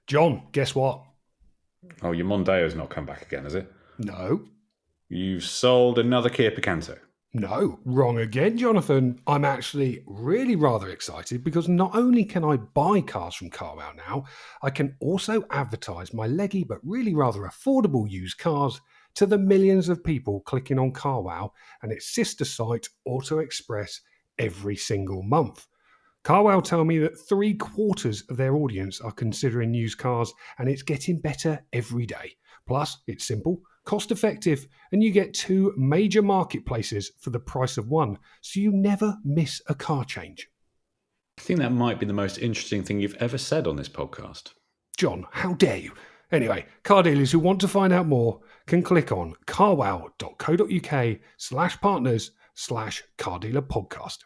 John, guess what? Oh, your Mondeo's not come back again, has it? No. You've sold another Kia Picanto. No, wrong again, Jonathan. I'm actually really rather excited because not only can I buy cars from CarWow now, I can also advertise my leggy but really rather affordable used cars to the millions of people clicking on CarWow and its sister site, Auto Express, every single month. CarWow tell me that 3/4 of their audience are considering used cars, and it's getting better every day. Plus, it's simple, cost effective, and you get 2 major marketplaces for the price of one, so you never miss a car change. I think that might be the most interesting thing you've ever said on this podcast. John, how dare you? Anyway, car dealers who want to find out more can click on carwow.co.uk/partners/car dealer podcast.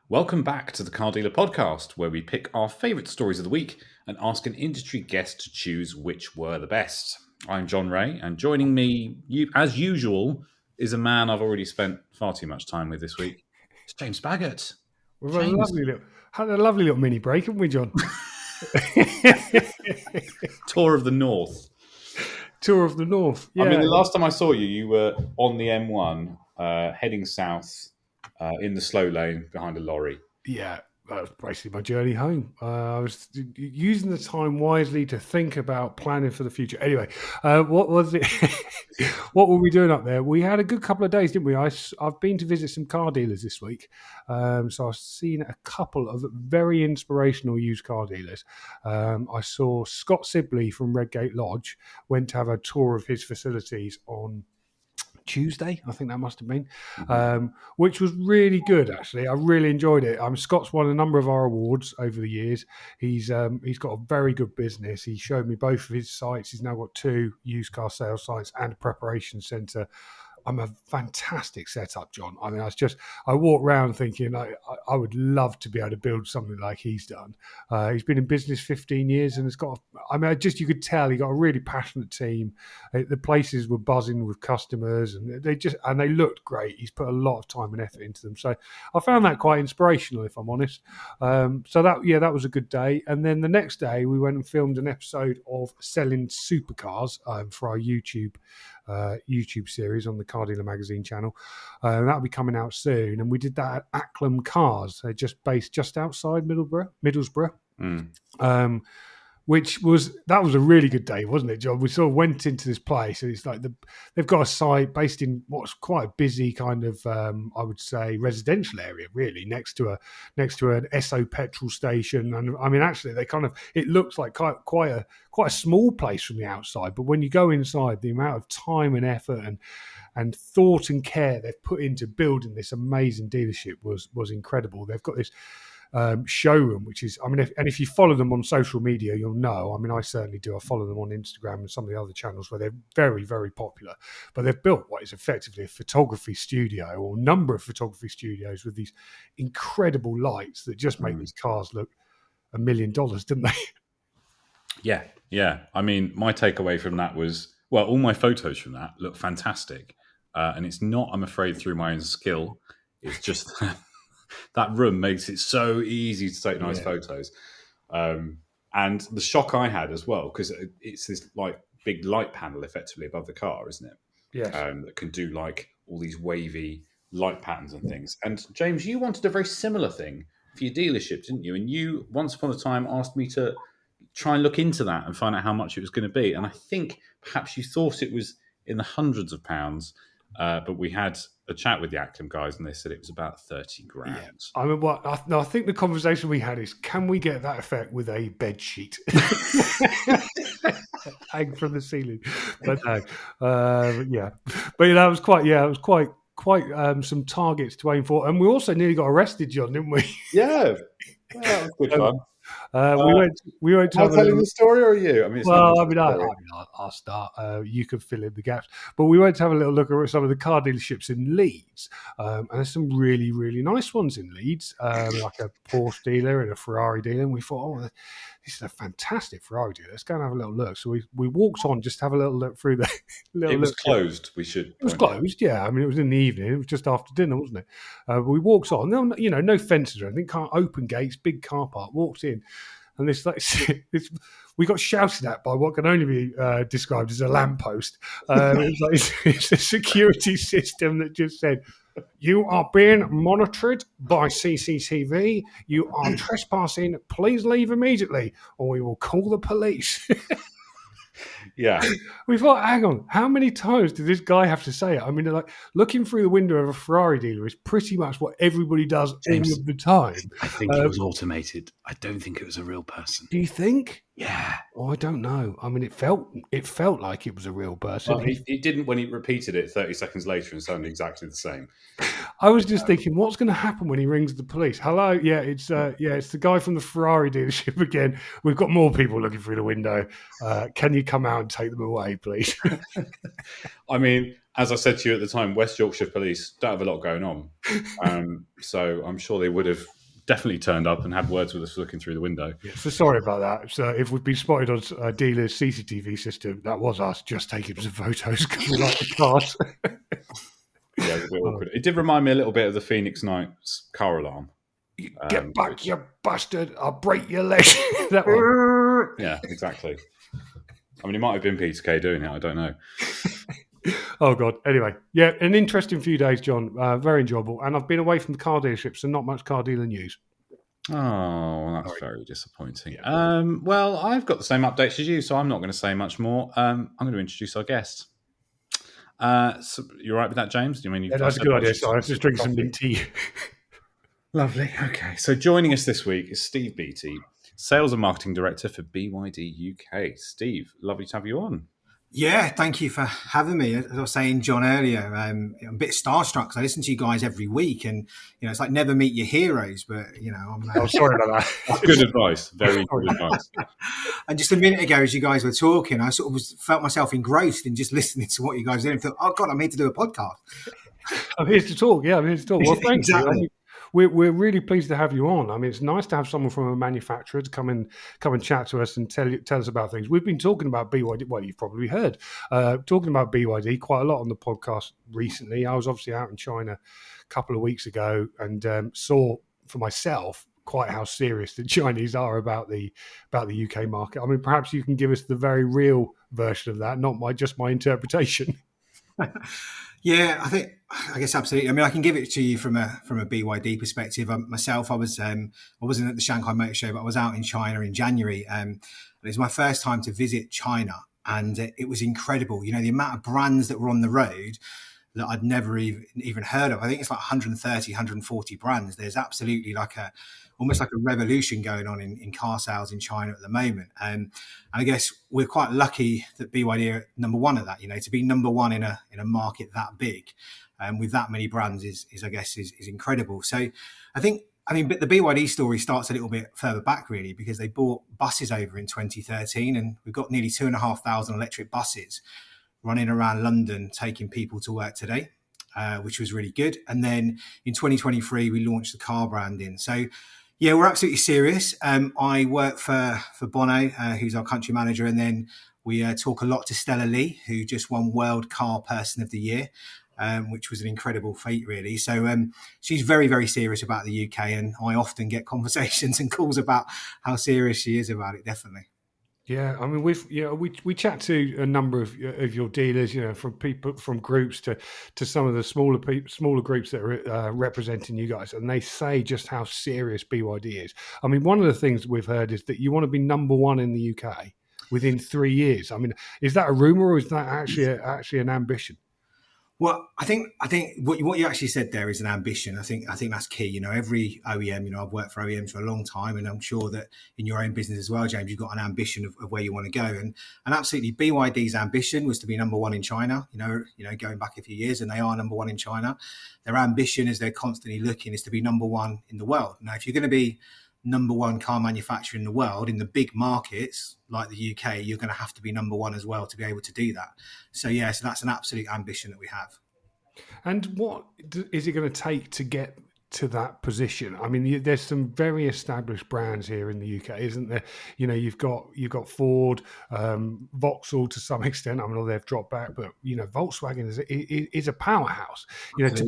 Welcome back to the Car Dealer Podcast, where we pick our favourite stories of the week and ask an industry guest to choose which were the best. I'm John Ray, and joining me, as usual, is a man I've already spent far too much time with this week. It's James Baggott. We've had a lovely little mini break, haven't we, John? Tour of the North. Tour of the North. Yeah. I mean, the last time I saw you, you were on the M1, heading south in the slow lane behind a lorry. Yeah, that was basically my journey home. I was using the time wisely to think about planning for the future. Anyway, what was it? What were we doing up there? We had a good couple of days, didn't we? I've been to visit some car dealers this week. So I've seen a couple of very inspirational used car dealers. I saw Scott Sibley from Redgate Lodge, went to have a tour of his facilities on Tuesday, I think that must have been, which was really good, actually. I really enjoyed it. Scott's won a number of our awards over the years. He's got a very good business. He showed me both of his sites. He's now got 2 used car sales sites and a preparation centre. I'm a fantastic setup, John. I mean, I walk around thinking I would love to be able to build something like he's done. He's been in business 15 years and you could tell he got a really passionate team. The places were buzzing with customers and they looked great. He's put a lot of time and effort into them. So I found that quite inspirational, if I'm honest. So that was a good day. And then the next day we went and filmed an episode of Selling Supercars for our YouTube series on the Car Dealer Magazine channel. That'll be coming out soon. And we did that at Acklam Cars. They're based just outside Middlesbrough. Which was a really good day, wasn't it, John? We sort of went into this place, and it's like they've got a site based in what's quite a busy kind of, I would say, residential area, really, next to an Esso petrol station. And I mean, actually, it looks like quite a small place from the outside, but when you go inside, the amount of time and effort and thought and care they've put into building this amazing dealership was incredible. They've got this showroom, which is, if you follow them on social media, you'll know. I mean, I certainly do. I follow them on Instagram and some of the other channels where they're very, very popular. But they've built what is effectively a photography studio, or a number of photography studios, with these incredible lights that just make these cars look $1 million, didn't they? Yeah. I mean, my takeaway from that was, well, all my photos from that look fantastic. And it's not, I'm afraid, through my own skill. It's just that room makes it so easy to take nice photos. And the shock I had as well, because it's this like big light panel effectively above the car, isn't it? Yes. That can do like all these wavy light patterns and things. And James, you wanted a very similar thing for your dealership, didn't you? And you once upon a time asked me to try and look into that and find out how much it was going to be. And I think perhaps you thought it was in the hundreds of pounds, but we had a chat with the Acklam guys and they said it was about 30 grand. Yeah. I mean, I think the conversation we had is, can we get that effect with a bed sheet hang from the ceiling? But no, but that was quite some targets to aim for, and we also nearly got arrested, John, didn't we? Yeah, that was good fun. We went to Am I have a telling little. the story or are you? I mean, it's not Well, much I of mean, a story. I'll start. You can fill in the gaps. But we went to have a little look at some of the car dealerships in Leeds, and there's some really, really nice ones in Leeds, like a Porsche dealer and a Ferrari dealer. And we thought, oh, this is a fantastic Ferrari dealer. Let's go and have a little look. So we walked on, just have a little look through the It little was look through. closed. We should It was point out. closed, yeah. I mean, it was in the evening. It was just after dinner, wasn't it? We walked on. No, no fences or anything. Can't open gates. Big car park. Walked in, and we got shouted at by what can only be described as a lamppost. It's a security system that just said, "You are being monitored by CCTV. You are trespassing. Please leave immediately, or we will call the police." Yeah. We thought, hang on, how many times did this guy have to say it? I mean, like looking through the window of a Ferrari dealer is pretty much what everybody does James, all of the time. I think it was automated. I don't think it was a real person. Do you think? Yeah. Oh, I don't know. I mean, it felt like it was a real person. Well, he didn't when he repeated it 30 seconds later and sounded exactly the same. I was just thinking, what's going to happen when he rings the police? Hello, it's the guy from the Ferrari dealership again. We've got more people looking through the window. Can you come out and take them away, please? I mean, as I said to you at the time, West Yorkshire Police don't have a lot going on. So I'm sure they would have definitely turned up and had words with us looking through the window. Yeah, so sorry about that. So if we've been spotted on a dealer's CCTV system, that was us just taking some photos because we like the cars. Yeah, it was a bit awkward. It did remind me a little bit of the Phoenix Nights car alarm. Get back, you bastard! I'll break your leg. That one. Yeah, exactly. I mean, it might have been Peter Kay doing it. I don't know. Oh God. Anyway, yeah, an interesting few days, John. Very enjoyable, and I've been away from the car dealerships, so not much car dealer news. Oh, that's very disappointing. Yeah. Well, I've got the same updates as you, so I'm not going to say much more. I'm going to introduce our guest. So you're right with that, James? Do you mean that's a good idea? So I was just drinking some mint tea. Lovely. Okay. So joining us this week is Steve Beattie, Sales and Marketing Director for BYD UK. Steve, lovely to have you on. Yeah, thank you for having me. As I was saying, John, earlier, I'm a bit starstruck because I listen to you guys every week, and it's like never meet your heroes. But I'm sorry about that. That's good advice. Very good advice. And just a minute ago, as you guys were talking, I sort of felt myself engrossed in just listening to what you guys were doing. I thought, oh God, I'm here to do a podcast. I'm here to talk. Yeah, I'm here to talk. Well, thank you. I Exactly. mean, we're really pleased to have you on. I mean, it's nice to have someone from a manufacturer to come and chat to us and tell us about things. We've been talking about BYD. Well, you've probably heard talking about BYD quite a lot on the podcast recently. I was obviously out in China a couple of weeks ago and saw for myself quite how serious the Chinese are about the UK market. I mean, perhaps you can give us the very real version of that, not just my interpretation. Yeah, I guess absolutely. I mean, I can give it to you from a BYD perspective. Myself, I wasn't at the Shanghai Motor Show, but I was out in China in January. It was my first time to visit China, and it was incredible. The amount of brands that were on the road that I'd never even heard of. I think it's like 130, 140 brands. There's absolutely almost like a revolution going on in car sales in China at the moment. And I guess we're quite lucky that BYD are number one at that, to be number one in a market that big with that many brands is incredible. So but the BYD story starts a little bit further back really, because they bought buses over in 2013 and we've got nearly 2,500 electric buses running around London, taking people to work today, which was really good. And then in 2023, we launched the car branding. So yeah, we're absolutely serious. I work for Bono, who's our country manager, and then we talk a lot to Stella Lee, who just won World Car Person of the Year, which was an incredible feat, really. So she's very, very serious about the UK, and I often get conversations and calls about how serious she is about it, definitely. Yeah, I mean, we chat to a number of your dealers, from people from groups to some of the smaller groups that are representing you guys, and they say just how serious BYD is. I mean, one of the things we've heard is that you want to be number one in the UK within 3 years. I mean, is that a rumor or is that actually an ambition? Well, I think what you actually said there is an ambition. I think that's key. Every OEM, I've worked for OEMs for a long time, and I'm sure that in your own business as well, James, you've got an ambition of where you want to go. And absolutely, BYD's ambition was to be number one in China. Going back a few years, and they are number one in China. Their ambition, as they're constantly looking, is to be number one in the world. Now, if you're going to be number one car manufacturer in the world, in the big markets like the UK, you're going to have to be number one as well to be able to do that. So that's an absolute ambition that we have. And what is it going to take to get to that position? I mean, there's some very established brands here in the UK, isn't there? You know, you've got Ford, Vauxhall to some extent. I mean, they've dropped back, but you know, Volkswagen is a powerhouse. You know, to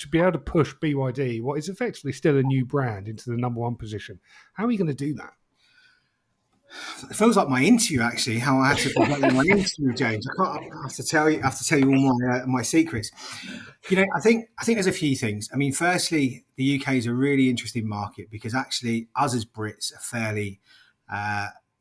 be able to push BYD, what is effectively still a new brand, into the number one position. How are you going to do that? It feels like my interview, actually. How I had to present my interview, James. I have to tell you all my secrets. You know, I think there's a few things. I mean, firstly, the UK is a really interesting market because actually, us as Brits are fairly,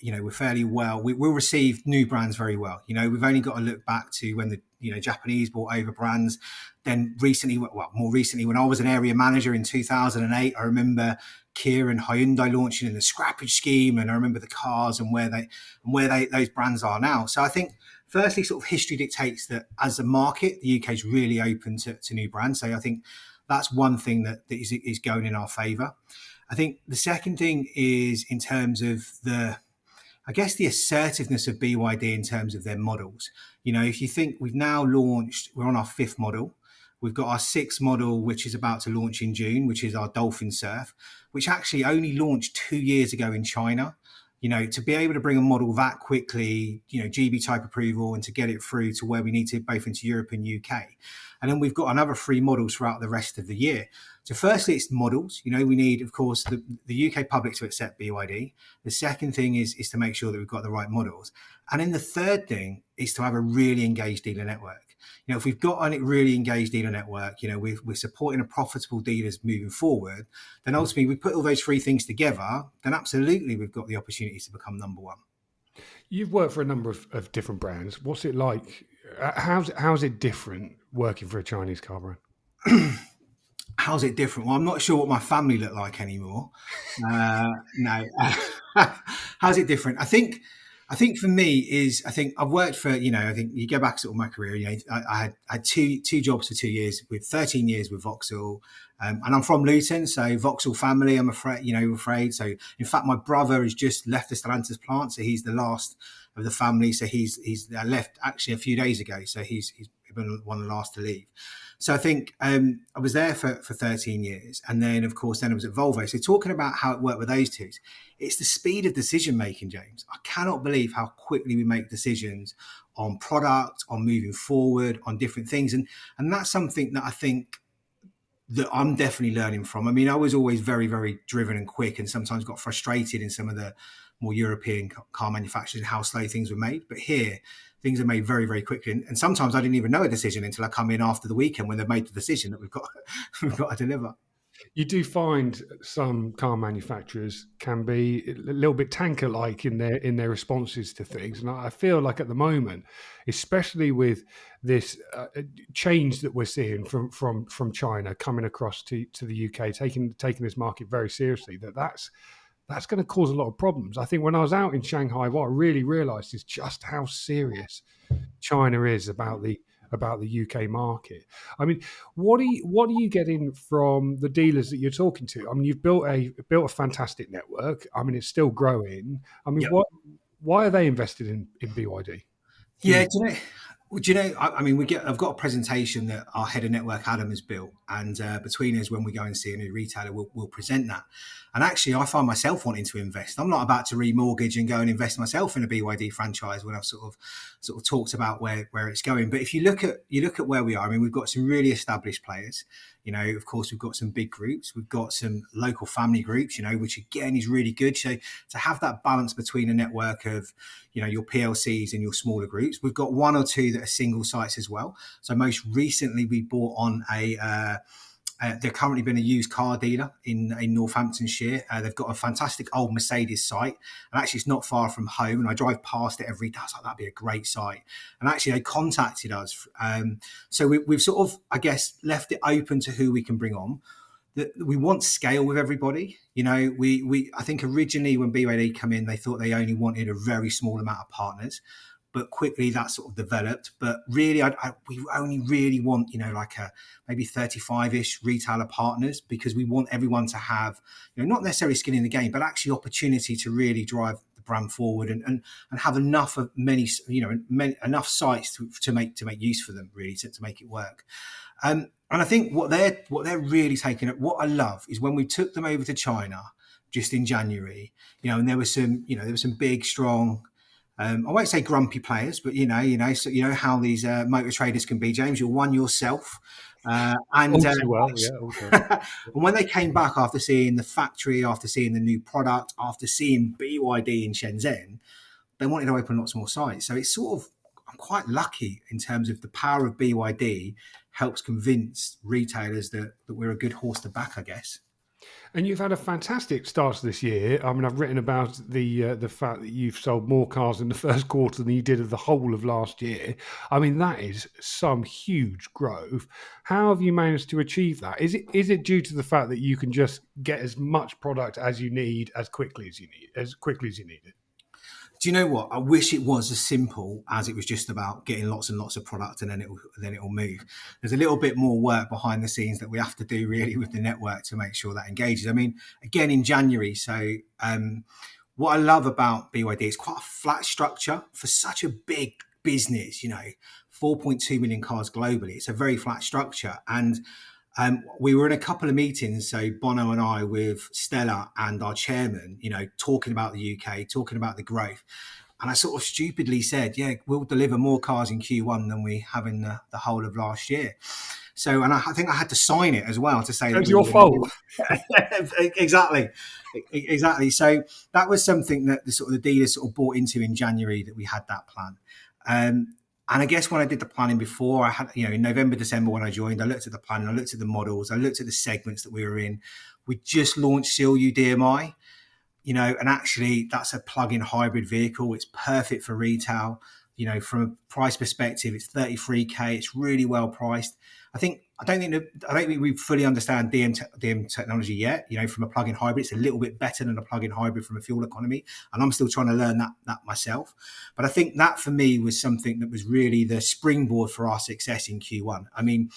we're fairly well. We'll receive new brands very well. You know, we've only got to look back to when the Japanese bought over brands. Then more recently, when I was an area manager in 2008, I remember Kia and Hyundai launching in the scrappage scheme, and I remember the cars and where those brands are now. So I think, firstly, sort of history dictates that as a market, the UK is really open to new brands. So I think that's one thing that is going in our favour. I think the second thing is in terms of the assertiveness of BYD in terms of their models. You know, if you think we're on our fifth model. We've got our sixth model, which is about to launch in June, which is our Dolphin Surf, which actually only launched 2 years ago in China. You know, to be able to bring a model that quickly, you know, GB type approval, and to get it through to where we need to, both into Europe and UK. And then we've got another 3 models throughout the rest of the year. So firstly, it's models. You know, we need, of course, the UK public to accept BYD. The second thing is to make sure that we've got the right models. And then the third thing is to have a really engaged dealer network. You know, if we've got a really engaged dealer network, you know, we're supporting a profitable dealers moving forward, then ultimately we put all those 3 things together, then absolutely we've got the opportunities to become number one. You've worked for a number of different brands. What's it like? How's it different working for a Chinese car brand? How's it different? Well, I'm not sure what my family look like anymore. No. How's it different? I think for me I think I've worked for, you know, I think you go back sort of my career, you know, I had two jobs for 2 years, with 13 years with Vauxhall. And I'm from Luton, so Vauxhall family, I'm afraid. So in fact, my brother has just left the Stellantis plant. So he's the last of the family. So he's left actually a few days ago. So he's been one of the last to leave. So I think I was there for 13 years. And then, of course, I was at Volvo. So talking about how it worked with those two, it's the speed of decision making, James. I cannot believe how quickly we make decisions on product, on moving forward, on different things. And that's something that I think that I'm definitely learning from. I mean, I was always very, very driven and quick, and sometimes got frustrated in some of the more European car manufacturers and how slow things were made. But here, things are made very, very quickly. And sometimes I didn't even know a decision until I come in after the weekend when they've made the decision that we've got to deliver. You do find some car manufacturers can be a little bit tanker-like in their responses to things, and I feel like at the moment, especially with this change that we're seeing from China coming across to the UK, taking this market very seriously, that's going to cause a lot of problems. I think when I was out in Shanghai, what I really realised is just how serious China is about the UK market. I mean, what are you getting from the dealers that you're talking to? I mean, you've built a fantastic network. I mean, it's still growing. I mean, Yep. why are they invested in BYD? Yeah, do you know? I mean, I've got a presentation that our head of network Adam has built, and between us, when we go and see a new retailer, we'll present that. And actually, I find myself wanting to invest. I'm not about to remortgage and go and invest myself in a BYD franchise when I've sort of talked about where it's going. But if you look at where we are, I mean, we've got some really established players. You know, of course, we've got some big groups. We've got some local family groups, you know, which again is really good. So to have that balance between a network of, you know, your PLCs and your smaller groups. We've got 1 or 2 that are single sites as well. So most recently we bought on they've currently been a used car dealer in Northamptonshire. They've got a fantastic old Mercedes site, and actually it's not far from home, and I drive past it every day. I was like, that'd be a great site. And actually they contacted us. So we've sort of, I guess, left it open to who we can bring on. We want scale with everybody. You know, I think originally when BYD come in, they thought they only wanted a very small amount of partners. but quickly that sort of developed. But really, we only really want, like maybe 35-ish retailer partners, because we want everyone to have, not necessarily skin in the game, but actually opportunity to really drive the brand forward and have enough of enough sites to make use for them, really, to make it work. And I think what they're really taking it. What I love is when we took them over to China just in January, and there was some big, strong, I won't say grumpy players, but so how these motor traders can be. James, you're one yourself, and and when they came back after seeing the factory, after seeing the new product, after seeing BYD in Shenzhen, they wanted to open lots more sites. So it's sort of, I'm quite lucky in terms of the power of BYD helps convince retailers that we're a good horse to back, I guess. And you've had a fantastic start to this year. I mean, I've written about the fact that you've sold more cars in the first quarter than you did of the whole of last year. I mean, that is some huge growth. How have you managed to achieve that? Is it due to the fact that you can just get as much product as you need as quickly as you need it? Do you know what? I wish it was as simple as it was just about getting lots and lots of product and then it'll move. There's a little bit more work behind the scenes that we have to do really with the network to make sure that engages. I mean, again, in January. So what I love about BYD is quite a flat structure for such a big business, 4.2 million cars globally. It's a very flat structure. And we were in a couple of meetings, so Bono and I, with Stella and our chairman, talking about the UK, talking about the growth. And I sort of stupidly said, yeah, we'll deliver more cars in Q1 than we have in the whole of last year. So, and I think I had to sign it as well to say it's your fault. Exactly. So that was something that the dealers sort of bought into in January, that we had that plan. And I guess when I did the planning before, I had, in November, December when I joined, I looked at the plan, I looked at the models, I looked at the segments that we were in. We just launched CLU DMI, and actually that's a plug-in hybrid vehicle. It's perfect for retail. From a price perspective, it's 33K. It's really well priced. I don't think we fully understand DM technology yet. From a plug-in hybrid, it's a little bit better than a plug-in hybrid from a fuel economy, and I'm still trying to learn that myself. But I think that for me was something that was really the springboard for our success in Q1. I mean,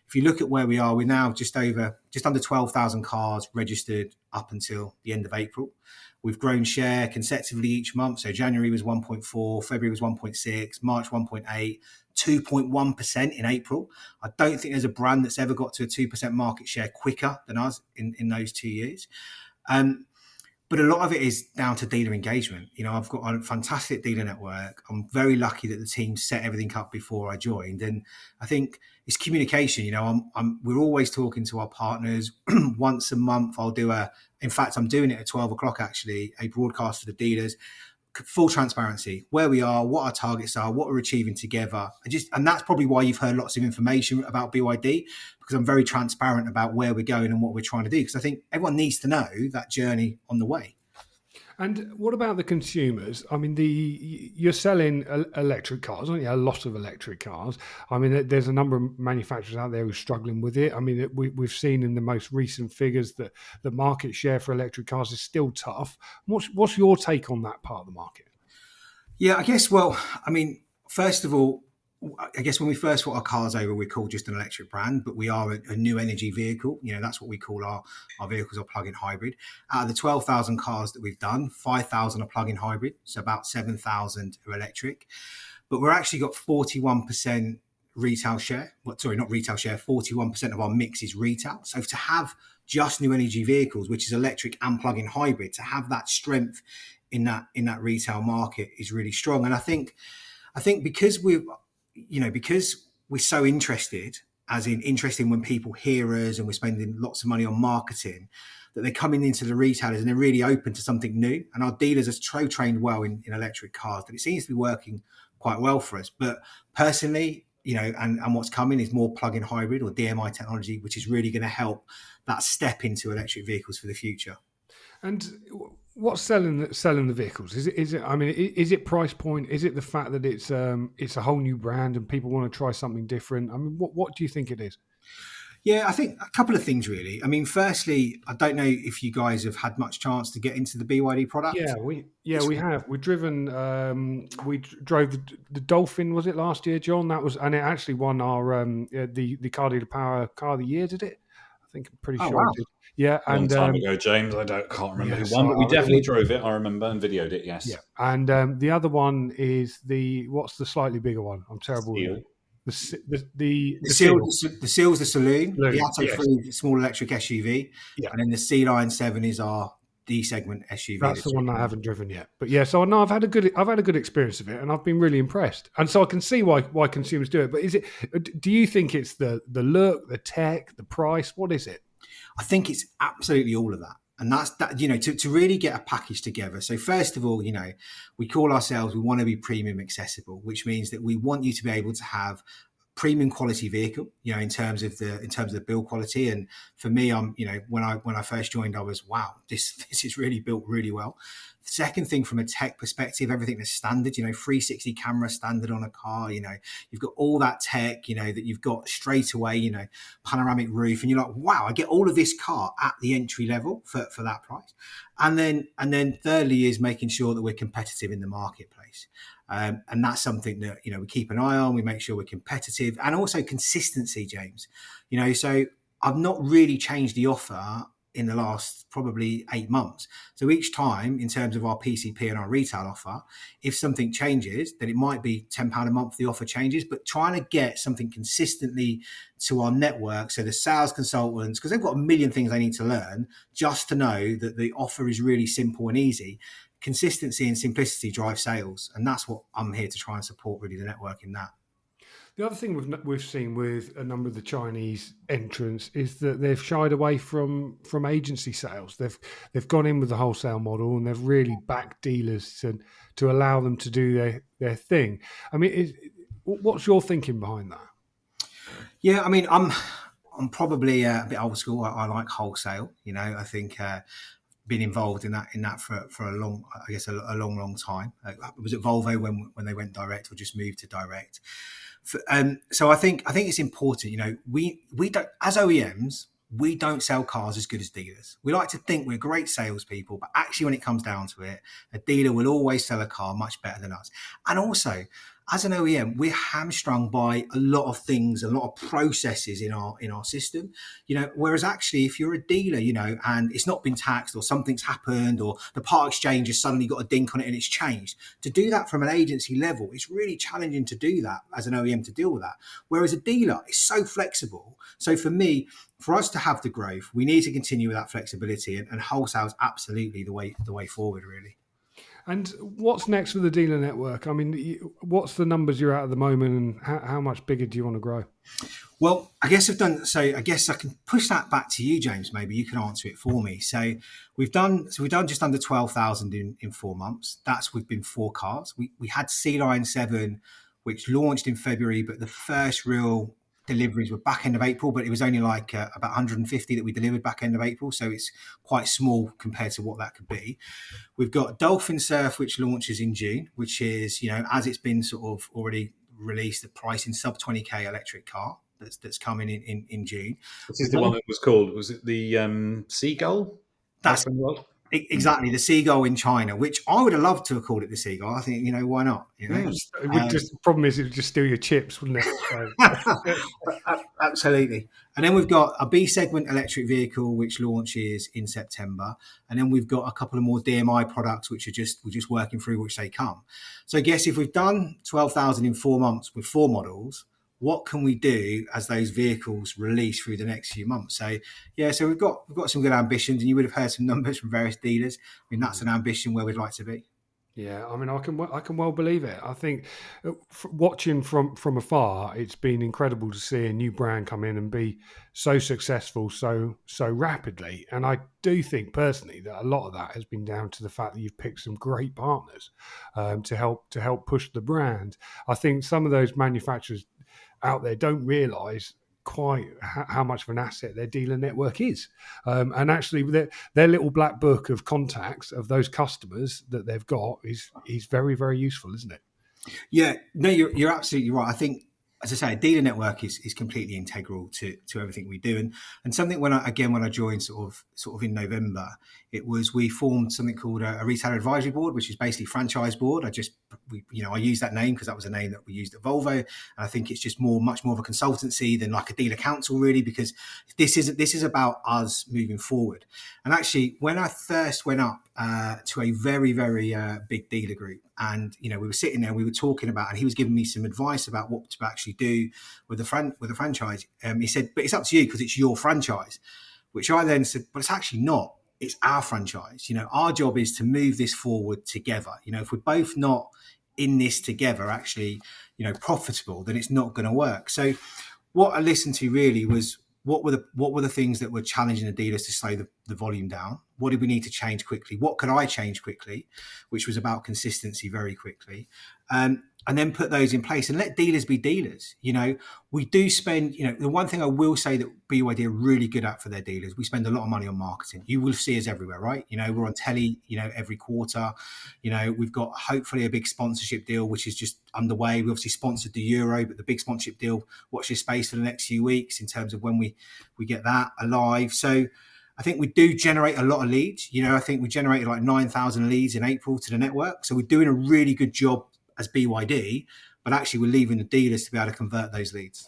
if you look at where we are, we're now just under 12,000 cars registered up until the end of April. We've grown share consecutively each month. So January was 1.4, February was 1.6, March 1.8, 2.1% in April. I don't think there's a brand that's ever got to a 2% market share quicker than us in those 2 years. But a lot of it is down to dealer engagement. I've got a fantastic dealer network. I'm very lucky that the team set everything up before I joined. And I think it's communication. We're always talking to our partners. Once a month, I'm doing it at 12 o'clock, actually, a broadcast for the dealers. Full transparency, where we are, what our targets are, what we're achieving together. And that's probably why you've heard lots of information about BYD, because I'm very transparent about where we're going and what we're trying to do, because I think everyone needs to know that journey on the way. And what about the consumers? I mean, you're selling electric cars, aren't you? A lot of electric cars. I mean, there's a number of manufacturers out there who are struggling with it. I mean, we've seen in the most recent figures that the market share for electric cars is still tough. What's your take on that part of the market? Yeah, I guess, first of all, I guess when we first brought our cars over, we're called just an electric brand, but we are a new energy vehicle. That's what we call our vehicles, are plug-in hybrid. Out of the 12,000 cars that we've done, 5,000 are plug-in hybrid, so about 7,000 are electric. But we're actually got 41% retail share. Not retail share, 41% of our mix is retail. So to have just new energy vehicles, which is electric and plug-in hybrid, to have that strength in that retail market is really strong. And I think because because we're so interested when people hear us and we're spending lots of money on marketing, that they're coming into the retailers and they're really open to something new. And our dealers are so trained well in electric cars that it seems to be working quite well for us. But personally, and what's coming is more plug-in hybrid or DMI technology, which is really going to help that step into electric vehicles for the future. And what's selling the vehicles? Is it? I mean, is it price point? Is it the fact that it's a whole new brand and people want to try something different? I mean, what do you think it is? Yeah, I think a couple of things really. I mean, firstly, I don't know if you guys have had much chance to get into the BYD product. We have. We've driven. Drove the Dolphin. Was it last year, John? That was, and it actually won our the Car Dealer Power Car of the Year. Did it? I think I'm pretty Oh sure it wow. did. Yeah, A long and time ago, James. Can't remember yeah, who so won, but we I mean, definitely drove it. I remember and videoed it. yeah, Yes, and the other one is what's the slightly bigger one? I'm terrible with Steel. The the Seal, Seal. the Seal's the Saloon, the Saloon, Atto yes, 3 is a small electric SUV, yeah. and then the Sea Lion 7 is our D segment SUV. That's the one that I haven't driven yet. But yeah, so no, I've had a good experience of it, and I've been really impressed. And so I can see why consumers do it. But do you think it's the look, the tech, the price? What is it? I think it's absolutely all of that. And that's that, to really get a package together. So first of all, we call ourselves, we want to be premium accessible, which means that we want you to be able to have premium quality vehicle, in terms of the build quality. And for me, when I first joined, I was, wow, this is really built really well. The second thing, from a tech perspective, everything is standard, 360 camera standard on a car, you've got all that tech, that you've got straight away, panoramic roof, and you're like, wow, I get all of this car at the entry level for that price. And then thirdly is making sure that we're competitive in the marketplace. And that's something that, we keep an eye on. We make sure we're competitive, and also consistency, James. So I've not really changed the offer in the last probably 8 months. So each time, in terms of our PCP and our retail offer, if something changes, then it might be £10 a month, the offer changes, but trying to get something consistently to our network. So the sales consultants, because they've got a million things they need to learn, just to know that the offer is really simple and easy. Consistency and simplicity drive sales, and that's what I'm here to try and support, really, the network in that. The other thing we've seen with a number of the Chinese entrants is that they've shied away from agency sales. They've gone in with the wholesale model, and they've really backed dealers to allow them to do their thing. I mean, what's your thinking behind that? Yeah, I mean, I'm probably a bit old school. I like wholesale. I think been involved in that for a long, I guess, a long time. Was it Volvo when they went direct, or just moved to direct? So I think it's important. We don't, as OEMs, we don't sell cars as good as dealers. We like to think we're great salespeople, but actually, when it comes down to it, a dealer will always sell a car much better than us. And also, as an OEM, we're hamstrung by a lot of things, a lot of processes in our system. Whereas actually, if you're a dealer, and it's not been taxed, or something's happened, or the part exchange has suddenly got a dink on it and it's changed, to do that from an agency level, it's really challenging to do that as an OEM, to deal with that. Whereas a dealer is so flexible. So for me, for us to have the growth, we need to continue with that flexibility, and wholesale is absolutely the way forward, really. And what's next for the dealer network? I mean, what's the numbers you're at the moment, and how much bigger do you want to grow? Well, I guess I guess I can push that back to you, James. Maybe you can answer it for me. So we've done just under 12,000 in 4 months. We've been 4 cars. We had Sea Lion 7, which launched in February, but the first real deliveries were back end of April, but it was only like about 150 that we delivered back end of April. So it's quite small compared to what that could be. We've got Dolphin Surf, which launches in June, which is, as it's been sort of already released, the pricing sub 20k electric car that's coming in June. This is the one that was called, was it the Seagull? That's exactly the Seagull in China, which I would have loved to have called it the Seagull. I think, why not? The problem is, it would just steal your chips, wouldn't it? Absolutely. And then we've got a B segment electric vehicle, which launches in September. And then we've got a couple of more DMI products, which we're just working through, which they come. So I guess if we've done 12,000 in 4 months with 4 models, what can we do as those vehicles release through the next few months? So we've got some good ambitions, and you would have heard some numbers from various dealers. I mean, that's an ambition where we'd like to be. Yeah, I mean, I can well believe it. I think watching from afar, it's been incredible to see a new brand come in and be so successful so rapidly. And I do think personally that a lot of that has been down to the fact that you've picked some great partners to help push the brand. I think some of those manufacturers out there don't realise quite how much of an asset their dealer network is, and actually their little black book of contacts of those customers that they've got is very, very useful, isn't it? Yeah, no, you're absolutely right. I think as I say, a dealer network is completely integral to everything we do. And something when I joined sort of in November, we formed something called a retailer advisory board, which is basically franchise board. I use that name because that was a name that we used at Volvo, and I think it's just much more of a consultancy than like a dealer council, really, because this is about us moving forward. And actually, when I first went up to a very, very big dealer group, and we were sitting there, we were talking about, and he was giving me some advice about what to actually do with the franchise. He said, "But it's up to you because it's your franchise," which I then said, "But it's actually not. It's our franchise. Our job is to move this forward together. If we're both not in this together, actually, profitable, then it's not going to work." So what I listened to really was what were the things that were challenging the dealers to slow the volume down? What did we need to change quickly? What could I change quickly? Which was about consistency very quickly. And then put those in place and let dealers be dealers. We do spend, the one thing I will say that BYD are really good at for their dealers, we spend a lot of money on marketing. You will see us everywhere, right? We're on telly, every quarter. We've got hopefully a big sponsorship deal, which is just underway. We obviously sponsored the Euro, but the big sponsorship deal, watch this space for the next few weeks in terms of when we get that alive. So I think we do generate a lot of leads. I think we generated like 9,000 leads in April to the network. So we're doing a really good job as BYD, but actually we're leaving the dealers to be able to convert those leads.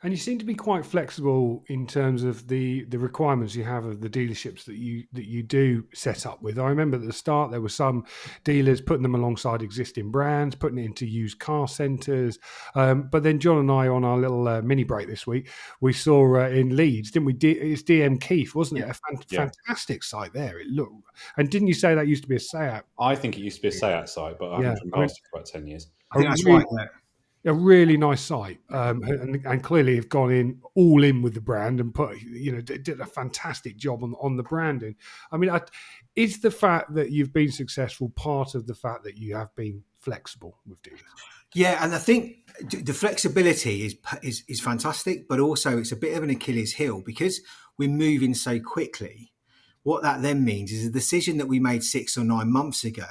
And you seem to be quite flexible in terms of the requirements you have of the dealerships that you do set up with. I remember at the start there were some dealers putting them alongside existing brands, putting it into used car centres. But then John and I on our little mini break this week, we saw in Leeds, didn't we? It's DM Keith, wasn't it? A fantastic site there. It looked. And didn't you say that used to be a SEAT? I think it used to be a SEAT site, but I haven't driven past it for about 10 years. I think that's right. Yeah. A really nice site, and clearly have gone all in with the brand and put, did a fantastic job on the branding. I mean, is the fact that you've been successful part of the fact that you have been flexible with dealers? Yeah, and I think the flexibility is fantastic, but also it's a bit of an Achilles heel because we're moving so quickly. What that then means is a decision that we made 6 or 9 months ago.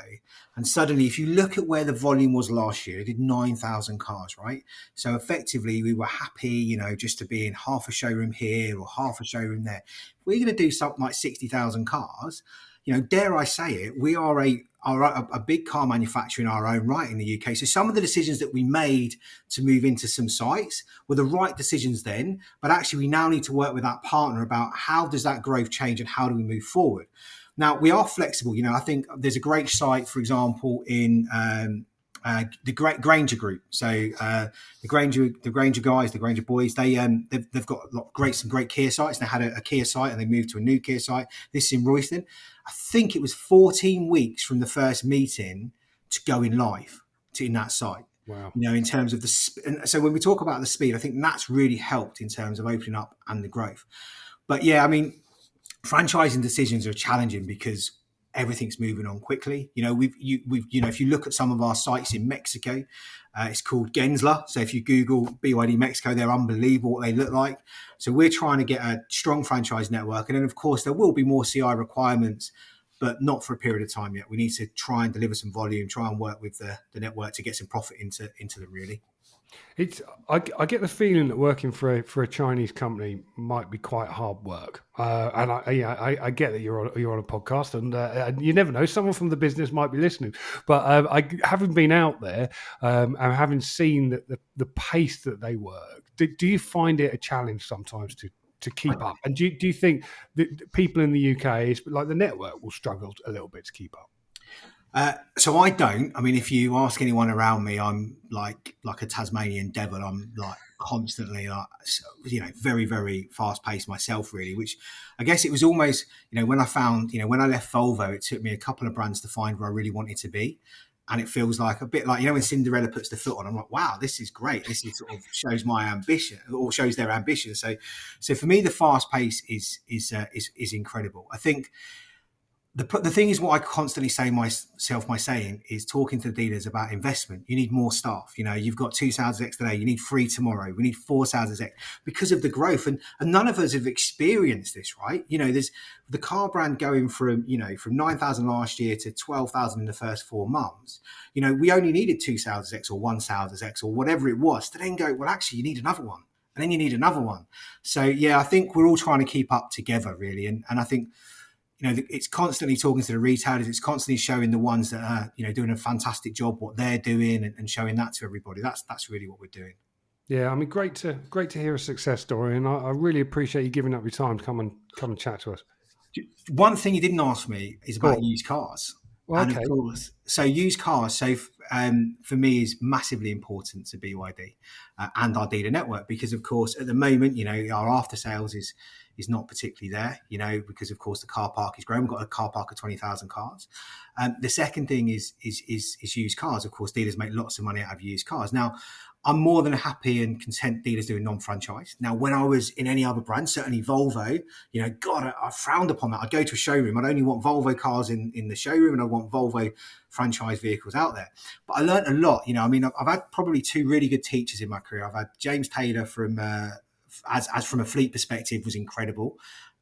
And suddenly, if you look at where the volume was last year, it did 9,000 cars, right? So effectively, we were happy, just to be in half a showroom here or half a showroom there. If we're going to do something like 60,000 cars, dare I say it, we are a big car manufacturer in our own right in the UK. So some of the decisions that we made to move into some sites were the right decisions then, but actually we now need to work with that partner about how does that growth change and how do we move forward. Now we are flexible. I think there's a great site, for example, in the Granger Group. So the Granger guys, the Granger boys, they've got some great Kia sites. They had a Kia site and they moved to a new Kia site. This is in Royston. I think it was 14 weeks from the first meeting to going live in that site. Wow. In terms of so when we talk about the speed, I think that's really helped in terms of opening up and the growth. But yeah, I mean, franchising decisions are challenging because everything's moving on quickly. We've if you look at some of our sites in Mexico, it's called Gensler. So if you Google BYD Mexico, they're unbelievable what they look like. So we're trying to get a strong franchise network. And then of course there will be more CI requirements, but not for a period of time yet. We need to try and deliver some volume, try and work with the network to get some profit into them really. I get the feeling that working for a Chinese company might be quite hard work, and I get that you're on a podcast, and you never know, someone from the business might be listening. But I haven't been out there and having seen the pace that they work. Do you find it a challenge sometimes to keep up? And do you think that people in the UK, like the network, will struggle a little bit to keep up? So I don't. I mean, if you ask anyone around me, I'm like a Tasmanian devil. I'm like constantly, very, very fast paced myself, really. Which I guess it was almost, when I found, when I left Volvo, it took me a couple of brands to find where I really wanted to be. And it feels like a bit like, when Cinderella puts the foot on, I'm like, wow, this is great. This is sort of shows my ambition or shows their ambition. So for me, the fast pace is incredible. I think The thing is, what I constantly say my saying is talking to dealers about investment. You need more staff. You've got 2 sales exec today. You need 3 tomorrow. We need 4 sales exec because of the growth. And none of us have experienced this, right? There's the car brand going from 9,000 last year to 12,000 in the first 4 months. We only needed 2 sales execs or 1 sales exec or whatever it was to then go, well, actually, you need another one. And then you need another one. So, yeah, I think we're all trying to keep up together, really. And I think, it's constantly talking to the retailers. It's constantly showing the ones that are, doing a fantastic job, what they're doing, and showing that to everybody. That's really what we're doing. Yeah, I mean, great to hear a success story, and I really appreciate you giving up your time to come and chat to us. One thing you didn't ask me is about used cars. Well, and of course, so used cars, for me, is massively important to BYD and our dealer network, because, of course, at the moment, our after sales is not particularly there, because, of course, the car park is growing. We've got a car park of 20,000 cars. The second thing is used cars. Of course, dealers make lots of money out of used cars. Now, I'm more than happy and content dealers doing non-franchise. Now, when I was in any other brand, certainly Volvo, God, I frowned upon that. I'd go to a showroom. I'd only want Volvo cars in the showroom, and I want Volvo franchise vehicles out there. But I learned a lot. I've had probably 2 really good teachers in my career. I've had James Taylor from a fleet perspective, was incredible.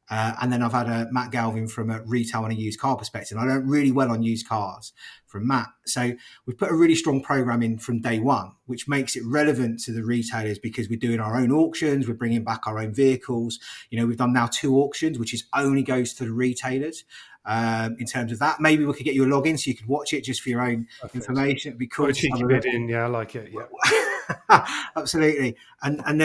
And then I've had Matt Galvin from a retail and a used car perspective. I learned really well on used cars from Matt. So we've put a really strong program in from day one, which makes it relevant to the retailers because we're doing our own auctions. We're bringing back our own vehicles. We've done now 2 auctions, which only goes to the retailers. In terms of that, maybe we could get you a login so you could watch it just for your own information. It'd be cool. Cheeky bit in, yeah, I like it. Yeah, absolutely. And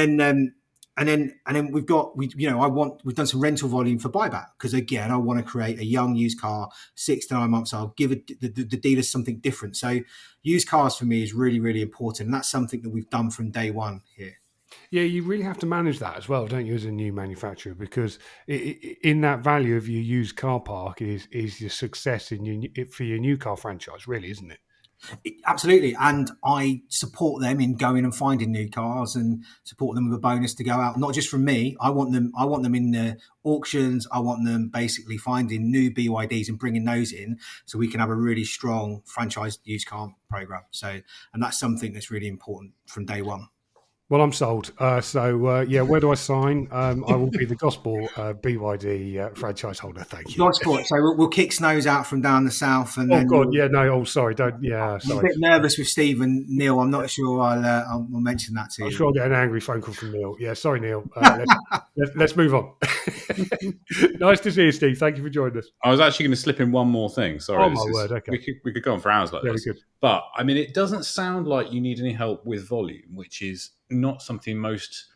then we've done some rental volume for buyback because, again, I want to create a young used car, 6 to 9 months old, give the dealers something different. So used cars for me is really, really important. And that's something that we've done from day one here. Yeah, you really have to manage that as well, don't you, as a new manufacturer? Because in that value of your used car park is your success for your new car franchise, really, isn't it? Absolutely. And I support them in going and finding new cars and support them with a bonus to go out. Not just from me. I want them in the auctions. I want them basically finding new BYDs and bringing those in so we can have a really strong franchised used car program. And that's something that's really important from day one. Well, I'm sold. Where do I sign? I will be the Gosport BYD franchise holder. Thank you. Gosport. So we'll kick Snows out from down the south. And sorry. Don't. Yeah, sorry. I'm a bit nervous with Steve and Neil. I'm not sure I'll mention that to you. I'm sure I'll get an angry phone call from Neil. Yeah, sorry, Neil. Let's move on. Nice to see you, Steve. Thank you for joining us. I was actually going to slip in one more thing. Sorry. Oh, my word. Okay. We could go on for hours like this. Good. But, it doesn't sound like you need any help with volume, which is not something most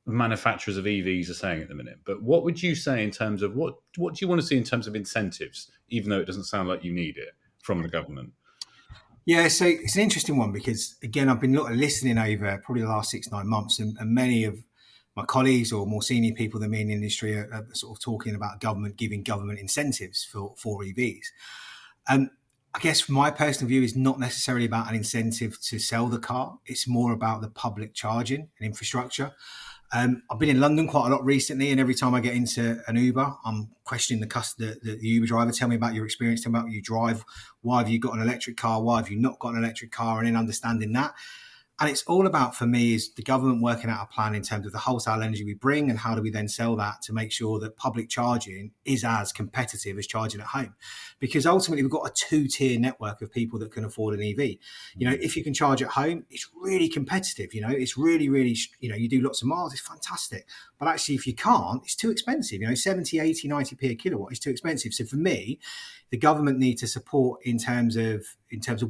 manufacturers of EVs are saying at the minute. But what would you say in terms of what do you want to see in terms of incentives, even though it doesn't sound like you need it from the government? Yeah, so it's an interesting one because, again, I've been listening over probably the last 6-9 months, and many of my colleagues or more senior people than me in the industry are sort of talking about giving government incentives for EVs. I guess my personal view is not necessarily about an incentive to sell the car. It's more about the public charging and infrastructure. I've been in London quite a lot recently, and every time I get into an Uber, I'm questioning the Uber driver. Tell me about your experience. Tell me about what you drive. Why have you got an electric car? Why have you not got an electric car? And then understanding that. And it's all about, for me, is the government working out a plan in terms of the wholesale energy we bring and how do we then sell that to make sure that public charging is as competitive as charging at home. Because ultimately, we've got a 2-tier network of people that can afford an EV. If you can charge at home, it's really competitive. It's really, really, you do lots of miles, it's fantastic. But actually, if you can't, it's too expensive. 70, 80, 90p a kilowatt is too expensive. So for me, the government need to support in terms of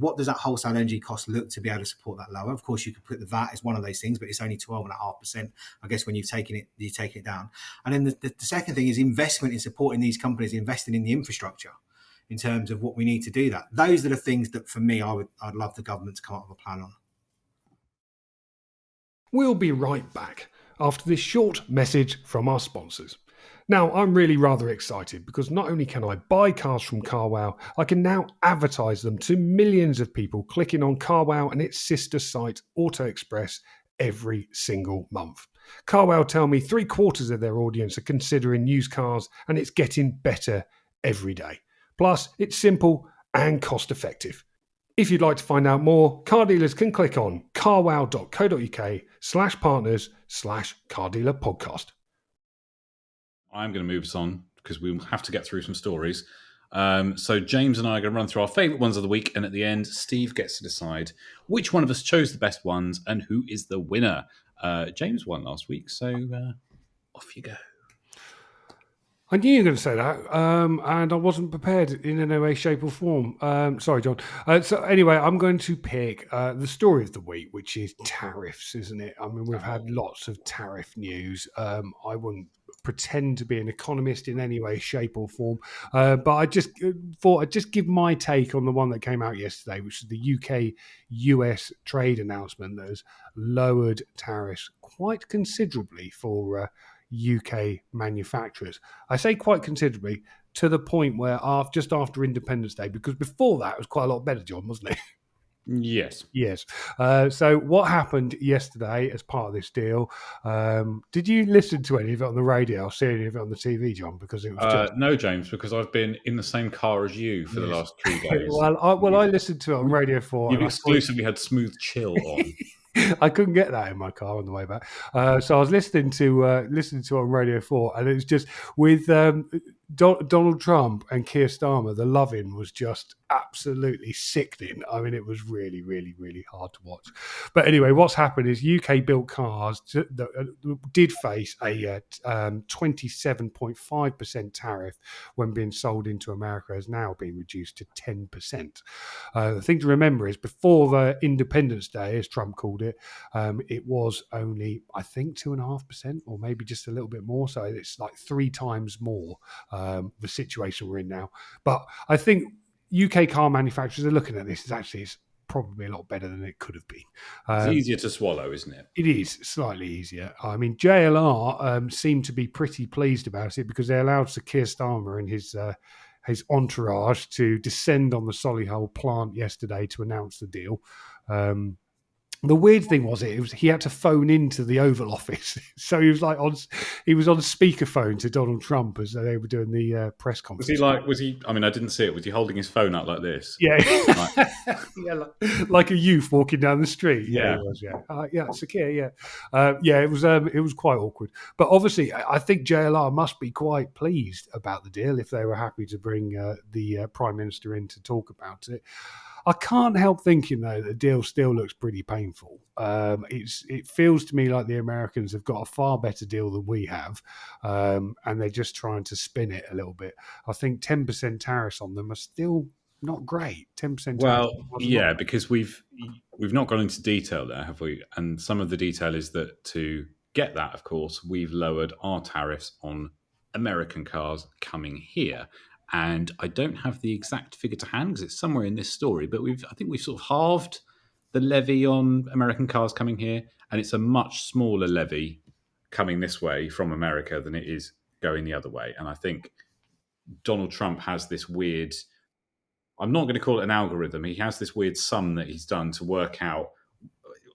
what does that wholesale energy cost look to be able to support that lower. Of course, you could put the VAT as one of those things, but it's only 12.5%. I guess when you take it down. And then the second thing is investment in supporting these companies, investing in the infrastructure in terms of what we need to do that. Those are the things that for me, I'd love the government to come up with a plan on. We'll be right back after this short message from our sponsors. Now, I'm really rather excited because not only can I buy cars from CarWow, I can now advertise them to millions of people clicking on CarWow and its sister site, Auto Express, every single month. CarWow tell me 3/4 of their audience are considering used cars, and it's getting better every day. Plus, it's simple and cost effective. If you'd like to find out more, car dealers can click on carwow.co.uk/partners/car dealer podcast. I'm going to move us on because we have to get through some stories. So James and I are going to run through our favourite ones of the week, and at the end, Steve gets to decide which one of us chose the best ones and who is the winner. James won last week, so off you go. I knew you were going to say that, and I wasn't prepared in any way, shape, or form. Sorry, John. So anyway, I'm going to pick the story of the week, which is tariffs, isn't it? I mean, we've had lots of tariff news. I wouldn't pretend to be an economist in any way, shape, or form, but I just thought I'd just give my take on the one that came out yesterday, which is the UK-US trade announcement that has lowered tariffs quite considerably for UK manufacturers. I say quite considerably to the point where just after Independence Day, because before that it was quite a lot better, John, wasn't it? Yes. Yes. So what happened yesterday as part of this deal? Did you listen to any of it on the radio or see any of it on the TV, John? Because it was just... No, James, because I've been in the same car as you for the last 3 days. I listened to it on Radio 4. You've exclusively had Smooth Chill on. I couldn't get that in my car on the way back, so I was listening to on Radio 4, and it was just with Donald Trump and Keir Starmer. The love-in was just absolutely sickening. I mean, it was really, really, really hard to watch. But anyway, what's happened is UK-built cars that did face a 27.5% tariff when being sold into America has now been reduced to 10%. The thing to remember is before the Independence Day, as Trump called it, it was only, I think, 2.5%, or maybe just a little bit more. So it's like 3 times more the situation we're in now. But I think UK car manufacturers are looking at this as actually it's probably a lot better than it could have been. It's easier to swallow, isn't it? It is slightly easier. I mean, JLR seemed to be pretty pleased about it because they allowed Sir Keir Starmer and his entourage to descend on the Solihull plant yesterday to announce the deal. The weird thing was he had to phone into the Oval Office, so he was on speakerphone to Donald Trump as they were doing the press conference. Was he? I mean, I didn't see it. Was he holding his phone up like this? Yeah, like a youth walking down the street. Yeah, he was. Yeah, secure. Yeah, It was quite awkward, but obviously, I think JLR must be quite pleased about the deal if they were happy to bring the Prime Minister in to talk about it. I can't help thinking, though, the deal still looks pretty painful. It feels to me like the Americans have got a far better deal than we have, and they're just trying to spin it a little bit. I think 10% tariffs on them are still not great. 10%. Well, yeah, because we've not gone into detail there, have we? And some of the detail is that to get that, of course, we've lowered our tariffs on American cars coming here. And I don't have the exact figure to hand because it's somewhere in this story, but I think we've sort of halved the levy on American cars coming here, and it's a much smaller levy coming this way from America than it is going the other way. And I think Donald Trump has this weird, I'm not going to call it an algorithm, he has this weird sum that he's done to work out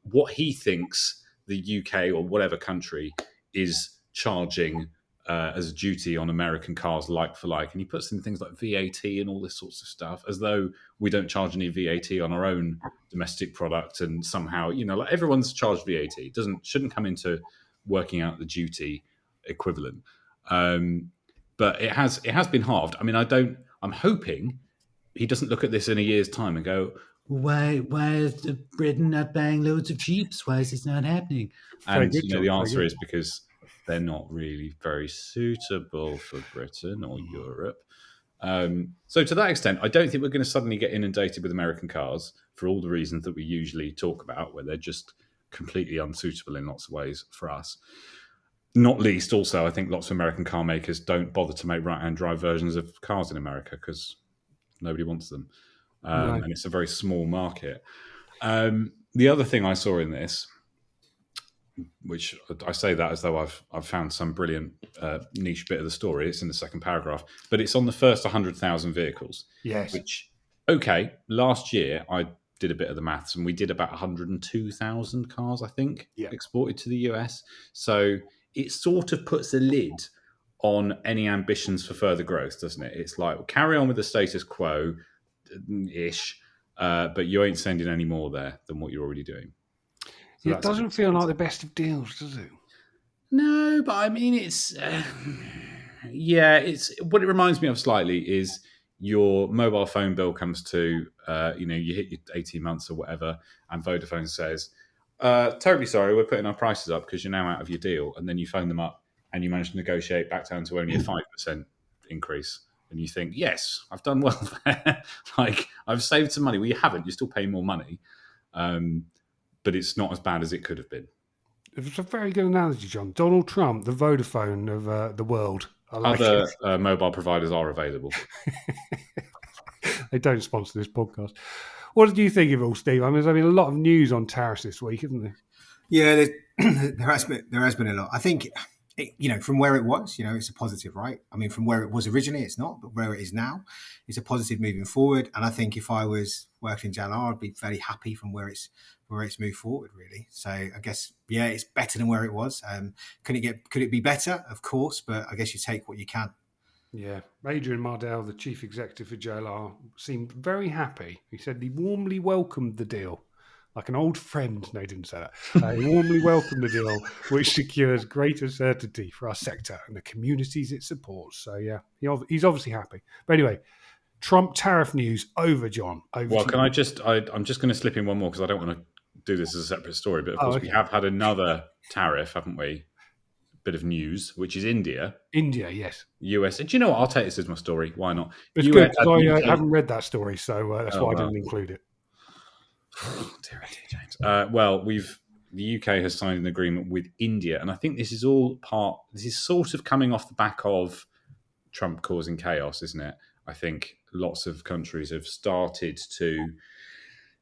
what he thinks the UK or whatever country is charging as a duty on American cars like for like. And he puts in things like VAT and all this sorts of stuff as though we don't charge any VAT on our own domestic product. And somehow, like everyone's charged VAT. Shouldn't come into working out the duty equivalent. But it has been halved. I mean, I'm hoping he doesn't look at this in a year's time and go, why is Britain not buying loads of Jeeps? Why is this not happening? And the answer is because they're not really very suitable for Britain or Europe. So to that extent, I don't think we're going to suddenly get inundated with American cars for all the reasons that we usually talk about, where they're just completely unsuitable in lots of ways for us. Not least, also, I think lots of American car makers don't bother to make right-hand drive versions of cars in America because nobody wants them. And it's a very small market. The other thing I saw in this, which I say that as though I've found some brilliant niche bit of the story. It's in the second paragraph, but it's on the first 100,000 vehicles. Yes. Which, last year I did a bit of the maths, and we did about 102,000 cars, I think, exported to the US. So it sort of puts a lid on any ambitions for further growth, doesn't it? It's like, well, carry on with the status quo ish, but you ain't sending any more there than what you're already doing. So It doesn't feel like the best of deals, does it? No, but I mean, it's it's what it reminds me of slightly is your mobile phone bill comes to, you hit your 18 months or whatever, and Vodafone says, terribly sorry, we're putting our prices up because you're now out of your deal. And then you phone them up and you manage to negotiate back down to only a 5% increase. And you think, yes, I've done well there. Like, I've saved some money. Well, you haven't. You're still paying more money. But it's not as bad as it could have been. It's a very good analogy, John. Donald Trump, the Vodafone of the world. I like Other mobile providers are available. They don't sponsor this podcast. What did you think of it all, Steve? I mean, there's been a lot of news on tariffs this week, isn't there? Yeah, there has been a lot. I think, from where it was, it's a positive, right? I mean, from where it was originally, it's not, but where it is now, it's a positive moving forward. And I think if I was working in JLR, I'd be very happy from where it's moved forward, really. So I guess, it's better than where it was. Could it be better? Of course, but I guess you take what you can. Yeah, Adrian Mardell, the chief executive for JLR, seemed very happy. He said he warmly welcomed the deal. Like an old friend. No, he didn't say that. He warmly welcomed the deal, which secures greater certainty for our sector and the communities it supports. So, yeah, he's obviously happy. But anyway, Trump tariff news over, John. Well, can I just... I'm just going to slip in one more because I don't want to do this as a separate story. But, of course, we have had another tariff, haven't we? Bit of news, which is India. India, yes. US. And do you know what? I'll take this as my story. Why not? It's good because I haven't read that story, so that's why I didn't include it. Dear James. The UK has signed an agreement with India, and I think this is sort of coming off the back of Trump causing chaos, isn't it? I think lots of countries have started to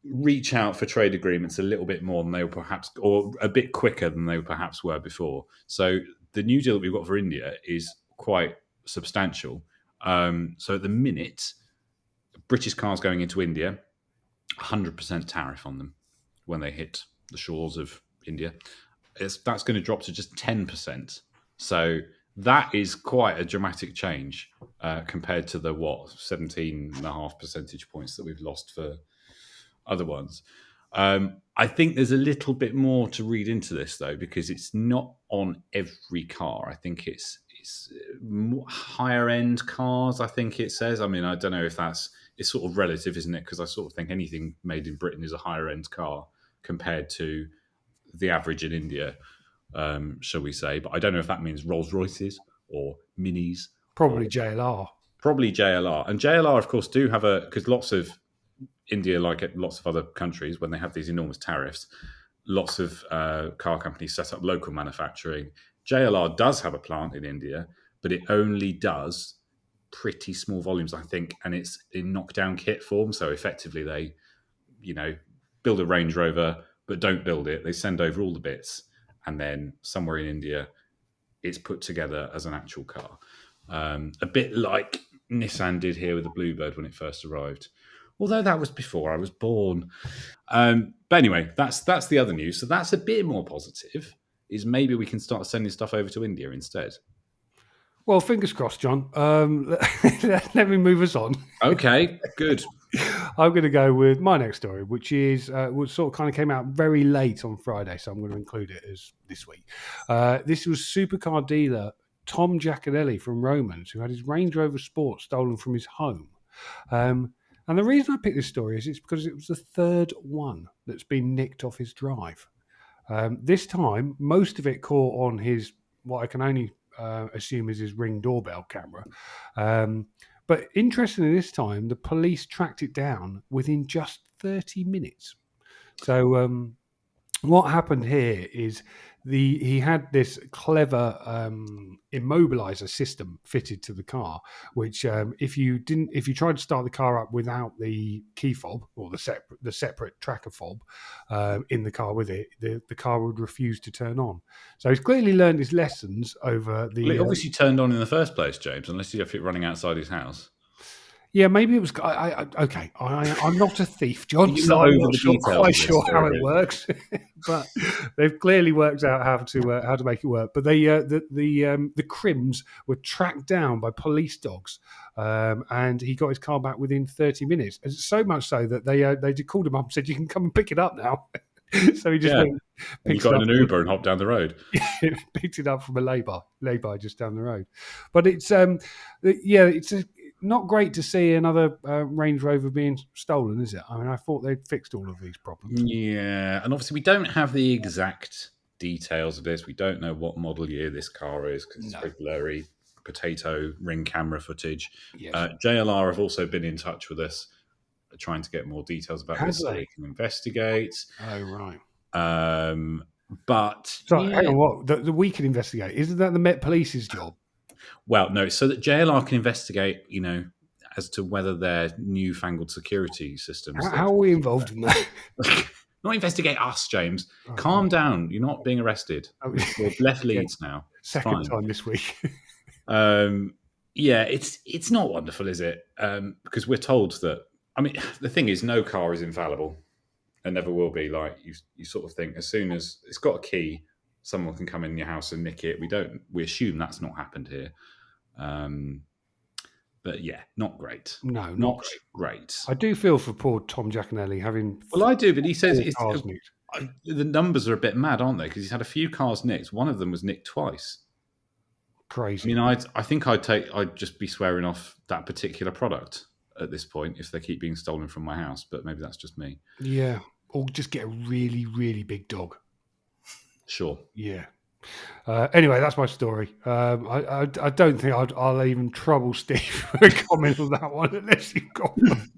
reach out for trade agreements a little bit more than they were perhaps, or a bit quicker than they perhaps were before. So the new deal that we've got for India is quite substantial. So at the minute, British cars going into India, 100% tariff on them when they hit the shores of India. That's going to drop to just 10%. So that is quite a dramatic change compared to the 17.5 percentage points that we've lost for other ones. I think there's a little bit more to read into this though, because it's not on every car. I think it's higher end cars. I think it says. I mean, I don't know if it's sort of relative, isn't it? Because I sort of think anything made in Britain is a higher end car compared to the average in India, shall we say. But I don't know if that means Rolls Royces or Minis. Probably JLR. Probably JLR. And JLR, of course, do have because lots of India, like lots of other countries, when they have these enormous tariffs, lots of car companies set up local manufacturing. JLR does have a plant in India, but it only does pretty small volumes, I think, and it's in knockdown kit form. So effectively they, build a Range Rover, but don't build it. They send over all the bits, and then somewhere in India, it's put together as an actual car. A bit like Nissan did here with the Bluebird when it first arrived. Although that was before I was born. But anyway, that's the other news. So that's a bit more positive, is maybe we can start sending stuff over to India instead. Well, fingers crossed, John. Let me move us on. Okay, good. I'm going to go with my next story, which is which sort of kind of came out very late on Friday, so I'm going to include it as this week. This was supercar dealer Tom Giaconelli from Romans, who had his Range Rover Sport stolen from his home. And the reason I picked this story is it's because it was the third one that's been nicked off his drive. This time, most of it caught on his, what I can only assume is his Ring doorbell camera. But interestingly, this time, the police tracked it down within just 30 minutes. So what happened here is he had this clever immobilizer system fitted to the car, which if you tried to start the car up without the key fob or the separate tracker fob in the car with it, the car would refuse to turn on. So he's clearly learned his lessons over the. Well, it obviously turned on in the first place, James, unless you have it running outside his house. Yeah, maybe it was. Okay, I'm not a thief, John, You're so not I'm over not the sure, details quite of this sure how it story. works. But they've clearly worked out how to make it work. But the Crims were tracked down by police dogs, and he got his car back within 30 minutes. And so much so that they called him up and said, "You can come and pick it up now." So he just Yeah. went, And you picks it got in up. an Uber and hopped down the road. Picked it up from a lay-by just down the road. But it's not great to see another Range Rover being stolen, is it? I mean, I thought they'd fixed all of these problems. Yeah, and obviously we don't have the exact details of this. We don't know what model year this car is because it's No. very blurry, potato ring camera footage. Yes. JLR have also been in touch with us, trying to get more details about Have this so they? we can investigate. Oh, right. But So yeah, hang on, what the we can investigate? Isn't that the Met Police's job? well, no, so that JLR can investigate, as to whether their newfangled security systems. How are we involved in that? Not investigate us, James. Oh, Calm down. You're not being arrested. oh, We've left yeah, Leeds now. It's second fine. time this week. Yeah, it's not wonderful, is it? Because we're told that. I mean, the thing is, no car is infallible, and never will be. Like you sort of think, as soon as it's got a key, someone can come in your house and nick it. We assume that's not happened here. But yeah, not great. No, Not great. I do feel for poor Tom Giaconelli having Well, I do, but he says 4 it's cars nicked. the numbers are a bit mad, aren't they? Because he's had a few cars nicked. One of them was nicked twice. I Crazy. mean, I think I'd just be swearing off that particular product at this point if they keep being stolen from my house. But maybe that's just me. Yeah, or just get a really, really big dog. Sure. Yeah. Anyway, that's my story. I don't think I'll even trouble Steve for a comment on that one unless you've got one.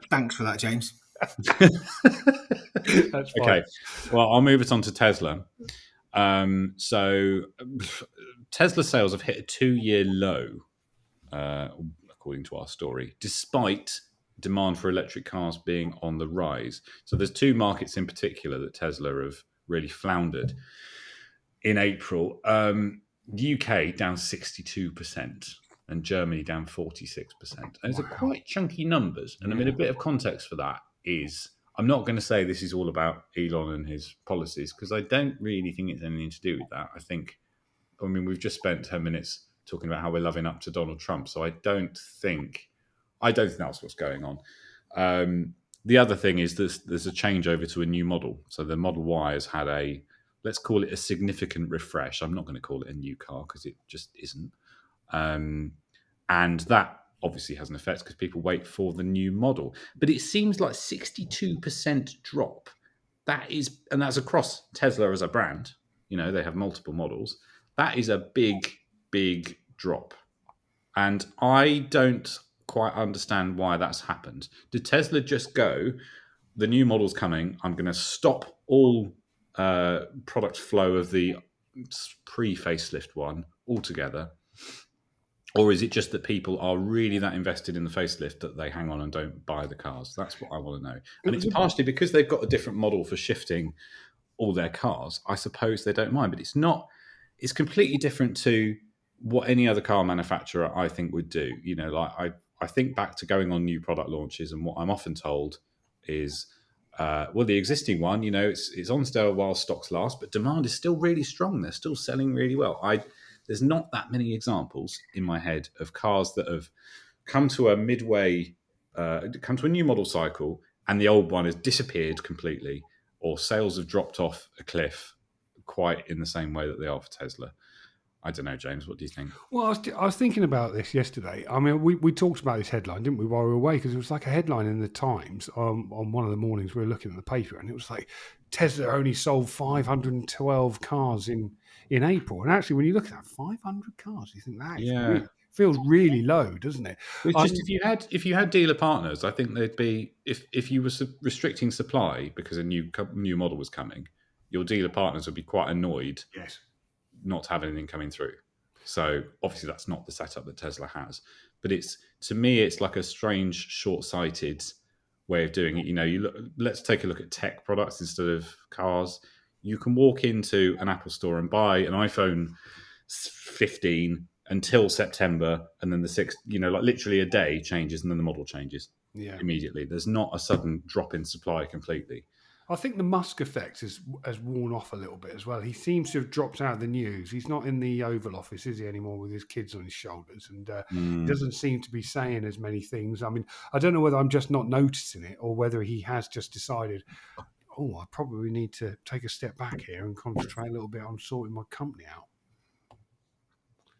Thanks for that, James. That's fine. Okay. Well, I'll move it on to Tesla. So Tesla sales have hit a 2-year low, according to our story, despite demand for electric cars being on the rise. So there's 2 markets in particular that Tesla have really floundered in April. UK down 62% and Germany down 46%. Those are quite chunky numbers. And I mean, a bit of context for that is, I'm not going to say this is all about Elon and his policies, because I don't really think it's anything to do with that. I mean, we've just spent 10 minutes talking about how we're loving up to Donald Trump. So I don't think that's what's going on. The other thing is there's a changeover to a new model. So the Model Y has had let's call it a significant refresh. I'm not going to call it a new car because it just isn't. And that obviously has an effect because people wait for the new model. But it seems like 62% drop. And that's across Tesla as a brand. They have multiple models. That is a big, big drop. And I don't quite understand why that's happened. Did Tesla just go, the new model's coming, I'm going to stop all product flow of the pre-facelift one altogether? Or is it just that people are really that invested in the facelift that they hang on and don't buy the cars? That's what I want to know. And it's partially because they've got a different model for shifting all their cars. I suppose they don't mind, but it's not. It's completely different to what any other car manufacturer I think would do. I think back to going on new product launches, and what I'm often told is, the existing one, it's on sale while stocks last, but demand is still really strong. They're still selling really well. There's not that many examples in my head of cars that have come to a new model cycle, and the old one has disappeared completely, or sales have dropped off a cliff quite in the same way that they are for Tesla. I don't know, James. What do you think? Well, I was thinking about this yesterday. I mean, we talked about this headline, didn't we, while we were away? Because it was like a headline in the Times on one of the mornings we were looking at the paper, and it was like Tesla only sold 512 cars in April. And actually, when you look at that, 500 cars, you think that feels really low, doesn't it? It's just if you had dealer partners, I think they'd be if you were restricting supply because a new model was coming, your dealer partners would be quite annoyed. Yes. Not to have anything coming through. So obviously that's not the setup that Tesla has. But to me, it's like a strange, short-sighted way of doing it. Let's take a look at tech products instead of cars. You can walk into an Apple store and buy an iPhone 15 until September, and then the 6th, like literally a day changes, and then the model changes immediately. There's not a sudden drop in supply completely. I think the Musk effect has worn off a little bit as well. He seems to have dropped out of the news. He's not in the Oval Office, is he, anymore, with his kids on his shoulders? And he doesn't seem to be saying as many things. I mean, I don't know whether I'm just not noticing it or whether he has just decided, I probably need to take a step back here and concentrate a little bit on sorting my company out.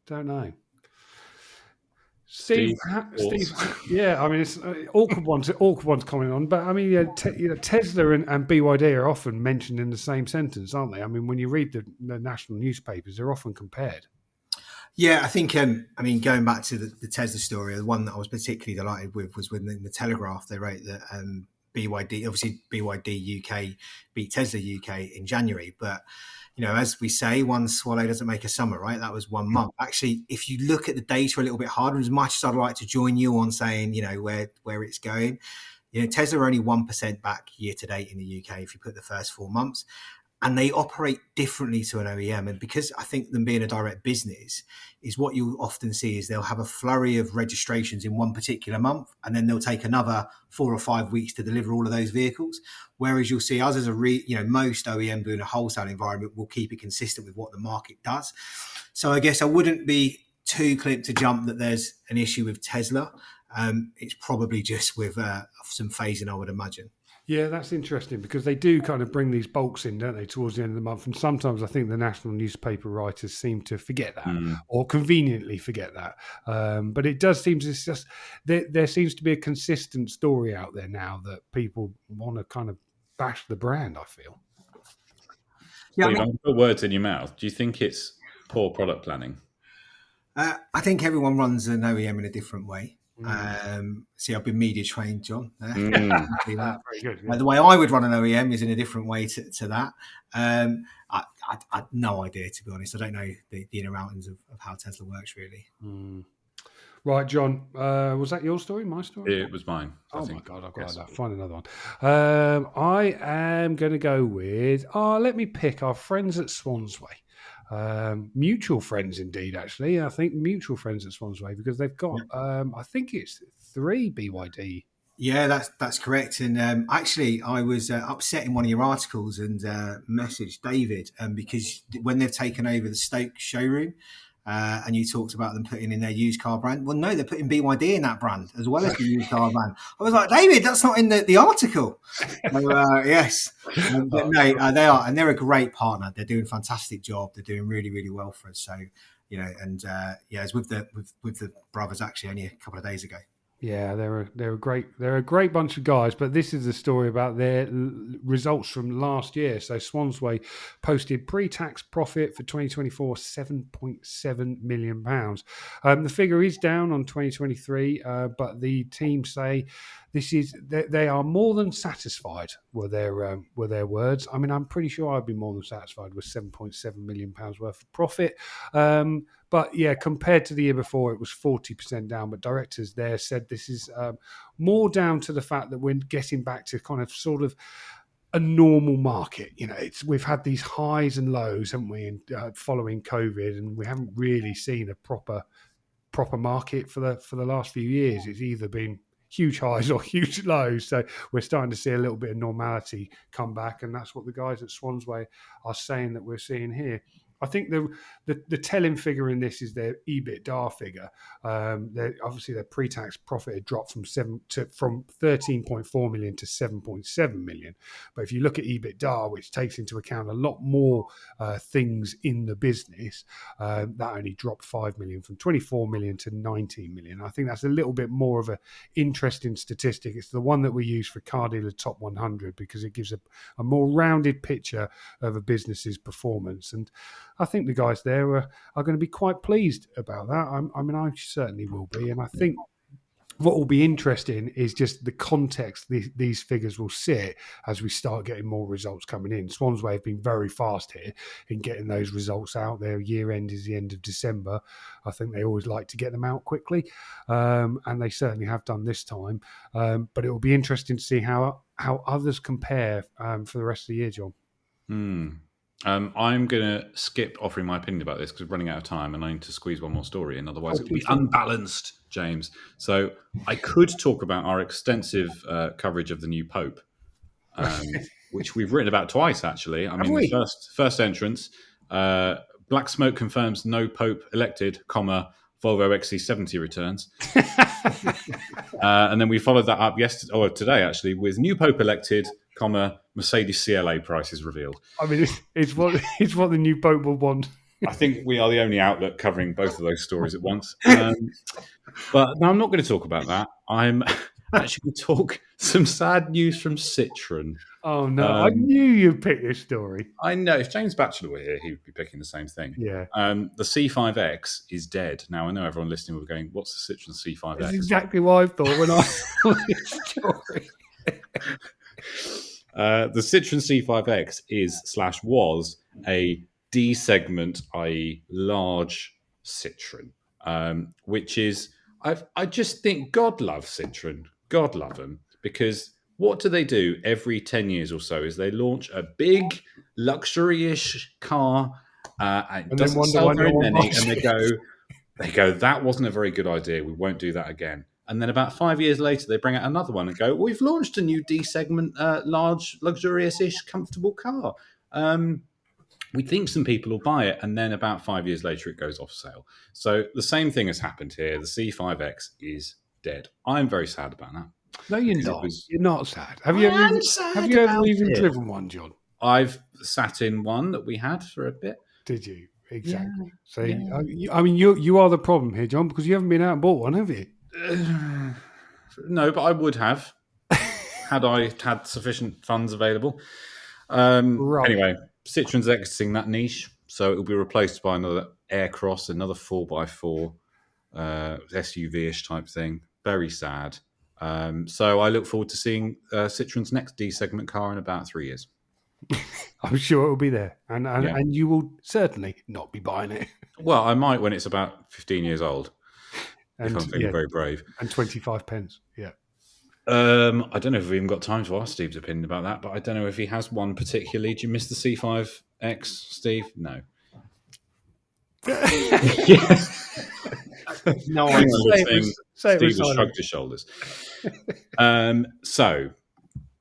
Don't know. Steve, yeah, I mean, it's awkward ones coming on, but I mean, Tesla and BYD are often mentioned in the same sentence, aren't they? I mean, when you read the national newspapers, they're often compared. Yeah, I think, going back to the Tesla story, the one that I was particularly delighted with was when in the Telegraph they wrote that BYD, obviously BYD UK beat Tesla UK in January, but as we say, one swallow doesn't make a summer, right? That was 1 month. Actually, if you look at the data a little bit harder, as much as I'd like to join you on saying, where it's going, Tesla are only 1% back year to date in the UK if you put the first 4 months. And they operate differently to an OEM. And because I think them being a direct business is what you often see is they'll have a flurry of registrations in one particular month, and then they'll take another 4 or 5 weeks to deliver all of those vehicles. Whereas you'll see us as most OEM doing a wholesale environment will keep it consistent with what the market does. So I guess I wouldn't be too quick to jump that there's an issue with Tesla. It's probably just with some phasing, I would imagine. Yeah, that's interesting because they do kind of bring these bulks in, don't they, towards the end of the month? And sometimes I think the national newspaper writers seem to forget that or conveniently forget that. But it does seem there seems to be a consistent story out there now that people want to kind of bash the brand, I feel. Yeah, Steve, I'm going to put words in your mouth. Do you think it's poor product planning? I think everyone runs an OEM in a different way. See, I've been media trained, John. Very good. The way I would run an OEM is in a different way to that. I had no idea, to be honest. I don't know the inner mountains of how Tesla works, really. Right, John, was that your story, my story? It was mine. My God, I've got to find another one. I am going to go with, let me pick our friends at Swansway. Mutual friends indeed, actually. I think mutual friends at Swansway because they've got I think it's 3 BYD. Yeah, that's correct. And actually I was upset in one of your articles and messaged David because when they've taken over the Stoke showroom and you talked about them putting in their used car brand. Well, no, they're putting BYD in that brand as well as the used car brand. I was like, David, that's not in the article. So, yes. But no, they are. And they're a great partner. They're doing a fantastic job. They're doing really, really well for us. So, it's with the brothers actually only a couple of days ago. Yeah, they're a great bunch of guys. But this is a story about their results from last year. So Swansway posted pre-tax profit for 2024, £7.7 million. The figure is down on 2023, but the team say they are more than satisfied. Were their words? I mean, I'm pretty sure I'd be more than satisfied with £7.7 million worth of profit. But yeah, compared to the year before, it was 40% down. But directors there said this is more down to the fact that we're getting back to kind of sort of a normal market. We've had these highs and lows, haven't we, following COVID, and we haven't really seen a proper market for the last few years. It's either been huge highs or huge lows. So we're starting to see a little bit of normality come back, and that's what the guys at Swansway are saying that we're seeing here. I think the telling figure in this is their EBITDA figure. Obviously their pre-tax profit had dropped from 13.4 million to 7.7 million. But if you look at EBITDA, which takes into account a lot more things in the business, that only dropped 5 million from 24 million to 19 million. I think that's a little bit more of an interesting statistic. It's the one that we use for Car Dealer Top 100 because it gives a more rounded picture of a business's performance. And I think the guys there are going to be quite pleased about that. I mean, I certainly will be. And I think what will be interesting is just the context these figures will sit as we start getting more results coming in. Swansway have been very fast here in getting those results out. Their year end is the end of December. I think they always like to get them out quickly. And they certainly have done this time. But it will be interesting to see how others compare for the rest of the year, John. I'm going to skip offering my opinion about this because we're running out of time and I need to squeeze one more story in. Otherwise, Oh, it will be please do. unbalanced, James. So I could talk about our extensive coverage of the new Pope, which we've written about twice, actually. I mean, we? the first entrance, Black Smoke confirms no Pope elected, comma, Volvo XC70 returns. And then we followed that up today, actually, with new Pope elected, comma, Mercedes CLA prices revealed. I mean, it's what the new Pope will want. I think we are the only outlet covering both of those stories at once. But no, I'm not going to talk about that. I'm actually going to talk some sad news from Citroen. Oh no! I knew you'd pick this story. I know if James Batchelor were here, he would be picking the same thing. Yeah. The C5X is dead. Now I know everyone listening will be going, "What's the Citroen C5X?" That's exactly what I thought when I saw this story. The Citroen C5X was a D segment, i.e., large Citroen, which is I just think God love Citroen. God love them, because what do they do every 10 years or so is they launch a big luxury-ish car and it And then doesn't wonder sell why no very one many, buys and it. they go, that wasn't a very good idea. We won't do that again. And then about 5 years later, they bring out another one and go, we've launched a new D segment, large, luxurious-ish, comfortable car. We think some people will buy it, and then about 5 years later, it goes off sale. So the same thing has happened here. The C5X is dead. I'm very sad about that. No, you're Because it not. was- You're not sad. Have you ever even driven one, John? I've sat in one that we had for a bit. Did you? Exactly. Yeah, So, yeah. I mean, you are the problem here, John, because you haven't been out and bought one, have you? No, but I would have had I had sufficient funds available. Right. Anyway, Citroen's exiting that niche, so it will be replaced by another Aircross, another 4x4 SUV-ish type thing. Very sad. So I look forward to seeing Citroen's next D segment car in about 3 years. I'm sure it will be there, and Yeah. and you will certainly not be buying it. Well, I might when it's about 15 years old. And If I'm feeling very brave. and 25 pence. Yeah. I don't know if we've even got time to ask Steve's opinion about that, but I don't know if he has one particularly. Do you miss the C5X, Steve? No. No, Steve has shrugged his shoulders. So,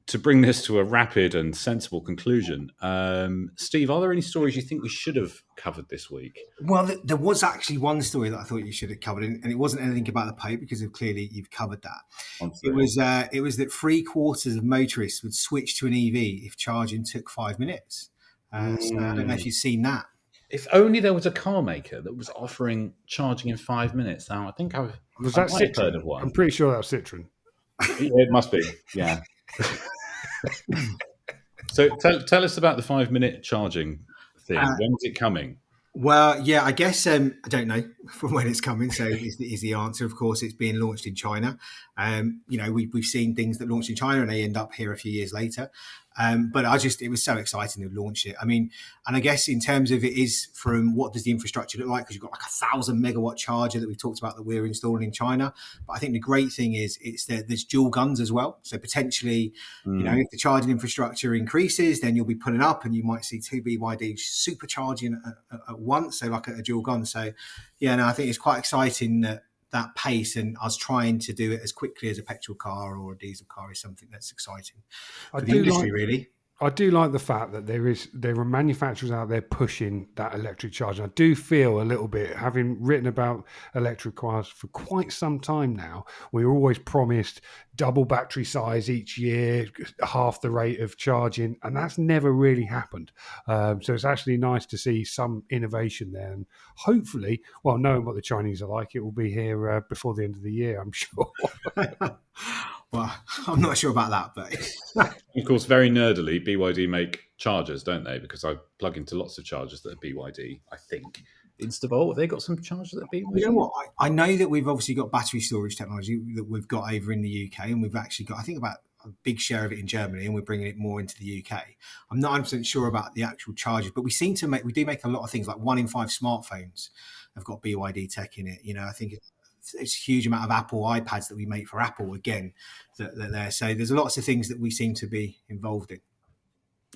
to bring this to a rapid and sensible conclusion, Steve, are there any stories you think we should have covered this week? Well, there was actually one story that I thought you should have covered, and it wasn't anything about the Pope, because clearly you've covered that. It was that 3/4 of motorists would switch to an EV if charging took 5 minutes. So I don't know if you've seen that. If only there was a car maker that was offering charging in 5 minutes. Now, I think I Was that might have Citroen? heard of one. I'm pretty sure that was Citroen. It must be, yeah. So tell us about the 5-minute charging thing. When's it coming? Well, yeah, I guess I don't know from when it's coming. So is the answer? Of course, it's being launched in China. We've seen things that launch in China and they end up here a few years later. But it was so exciting to launch it. I mean, and I guess in terms of it is from what does the infrastructure look like? Because you've got like 1,000 megawatt charger that we've talked about that we're installing in China. But I think the great thing is there's dual guns as well. So potentially, if the charging infrastructure increases, then you'll be putting up and you might see 2 BYD supercharging at once. So like a dual gun. So yeah, no, I think it's quite exciting that pace, and us trying to do it as quickly as a petrol car or a diesel car is something that's exciting for the industry, really. I do like the fact that there are manufacturers out there pushing that electric charging. I do feel a little bit, having written about electric cars for quite some time now, we were always promised double battery size each year, half the rate of charging, and that's never really happened. So it's actually nice to see some innovation there, and hopefully, well, knowing what the Chinese are like, it will be here before the end of the year, I'm sure. Well, I'm not sure about that, but Of course, very nerdily, BYD make chargers, don't they? Because I plug into lots of chargers that are BYD, I think. Instavolt, have they got some chargers that are BYD? you know what? I know that we've obviously got battery storage technology that we've got over in the UK, and we've actually got, I think, about a big share of it in Germany, and we're bringing it more into the UK. I'm not 100% sure about the actual chargers, but we do make a lot of things. Like 1 in 5 smartphones have got BYD tech in it. I think it's a huge amount of Apple iPads that we make for Apple again that there. So there's lots of things that we seem to be involved in.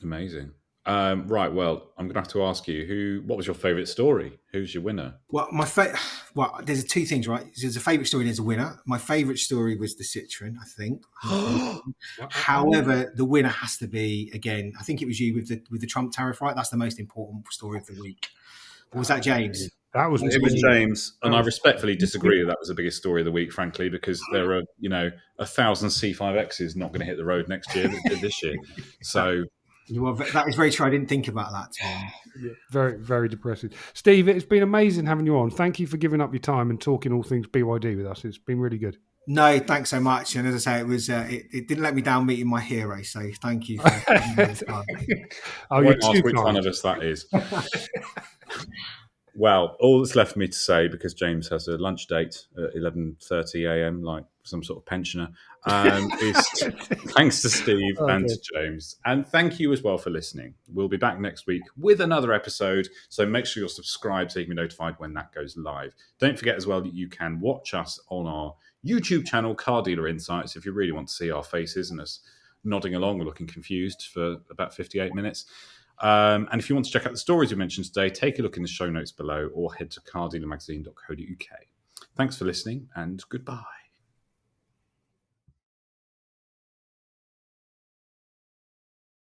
Amazing. Right. Well, I'm going to have to ask you what was your favourite story? Who's your winner? Well, there's two things, right? There's a favourite story and there's a winner. My favourite story was the Citroen, I think. However, the winner has to be, again, I think it was you with the Trump tariff, right? That's the most important story of the week. Or was that James? That was It was James, and I respectfully was- disagree that was the biggest story of the week, frankly, because there are 1,000 C5Xs not going to hit the road next year that did this year. So That is very true. I didn't think about that. Yeah, very, very depressing. Steve, it's been amazing having you on. Thank you for giving up your time and talking all things BYD with us. It's been really good. No, thanks so much. And as I say, it was it didn't let me down meeting my hero. So thank you. For Oh, I you're won't too ask which one kind. of us that is. Well, all that's left for me to say, because James has a lunch date at 11:30 a.m., like some sort of pensioner, is thanks to Steve and to James. And thank you as well for listening. We'll be back next week with another episode, so make sure you're subscribed so you can be notified when that goes live. Don't forget as well that you can watch us on our YouTube channel, Car Dealer Insights, if you really want to see our faces and us nodding along or looking confused for about 58 minutes. And if you want to check out the stories we mentioned today, take a look in the show notes below or head to cardealermagazine.co.uk. Thanks for listening and goodbye.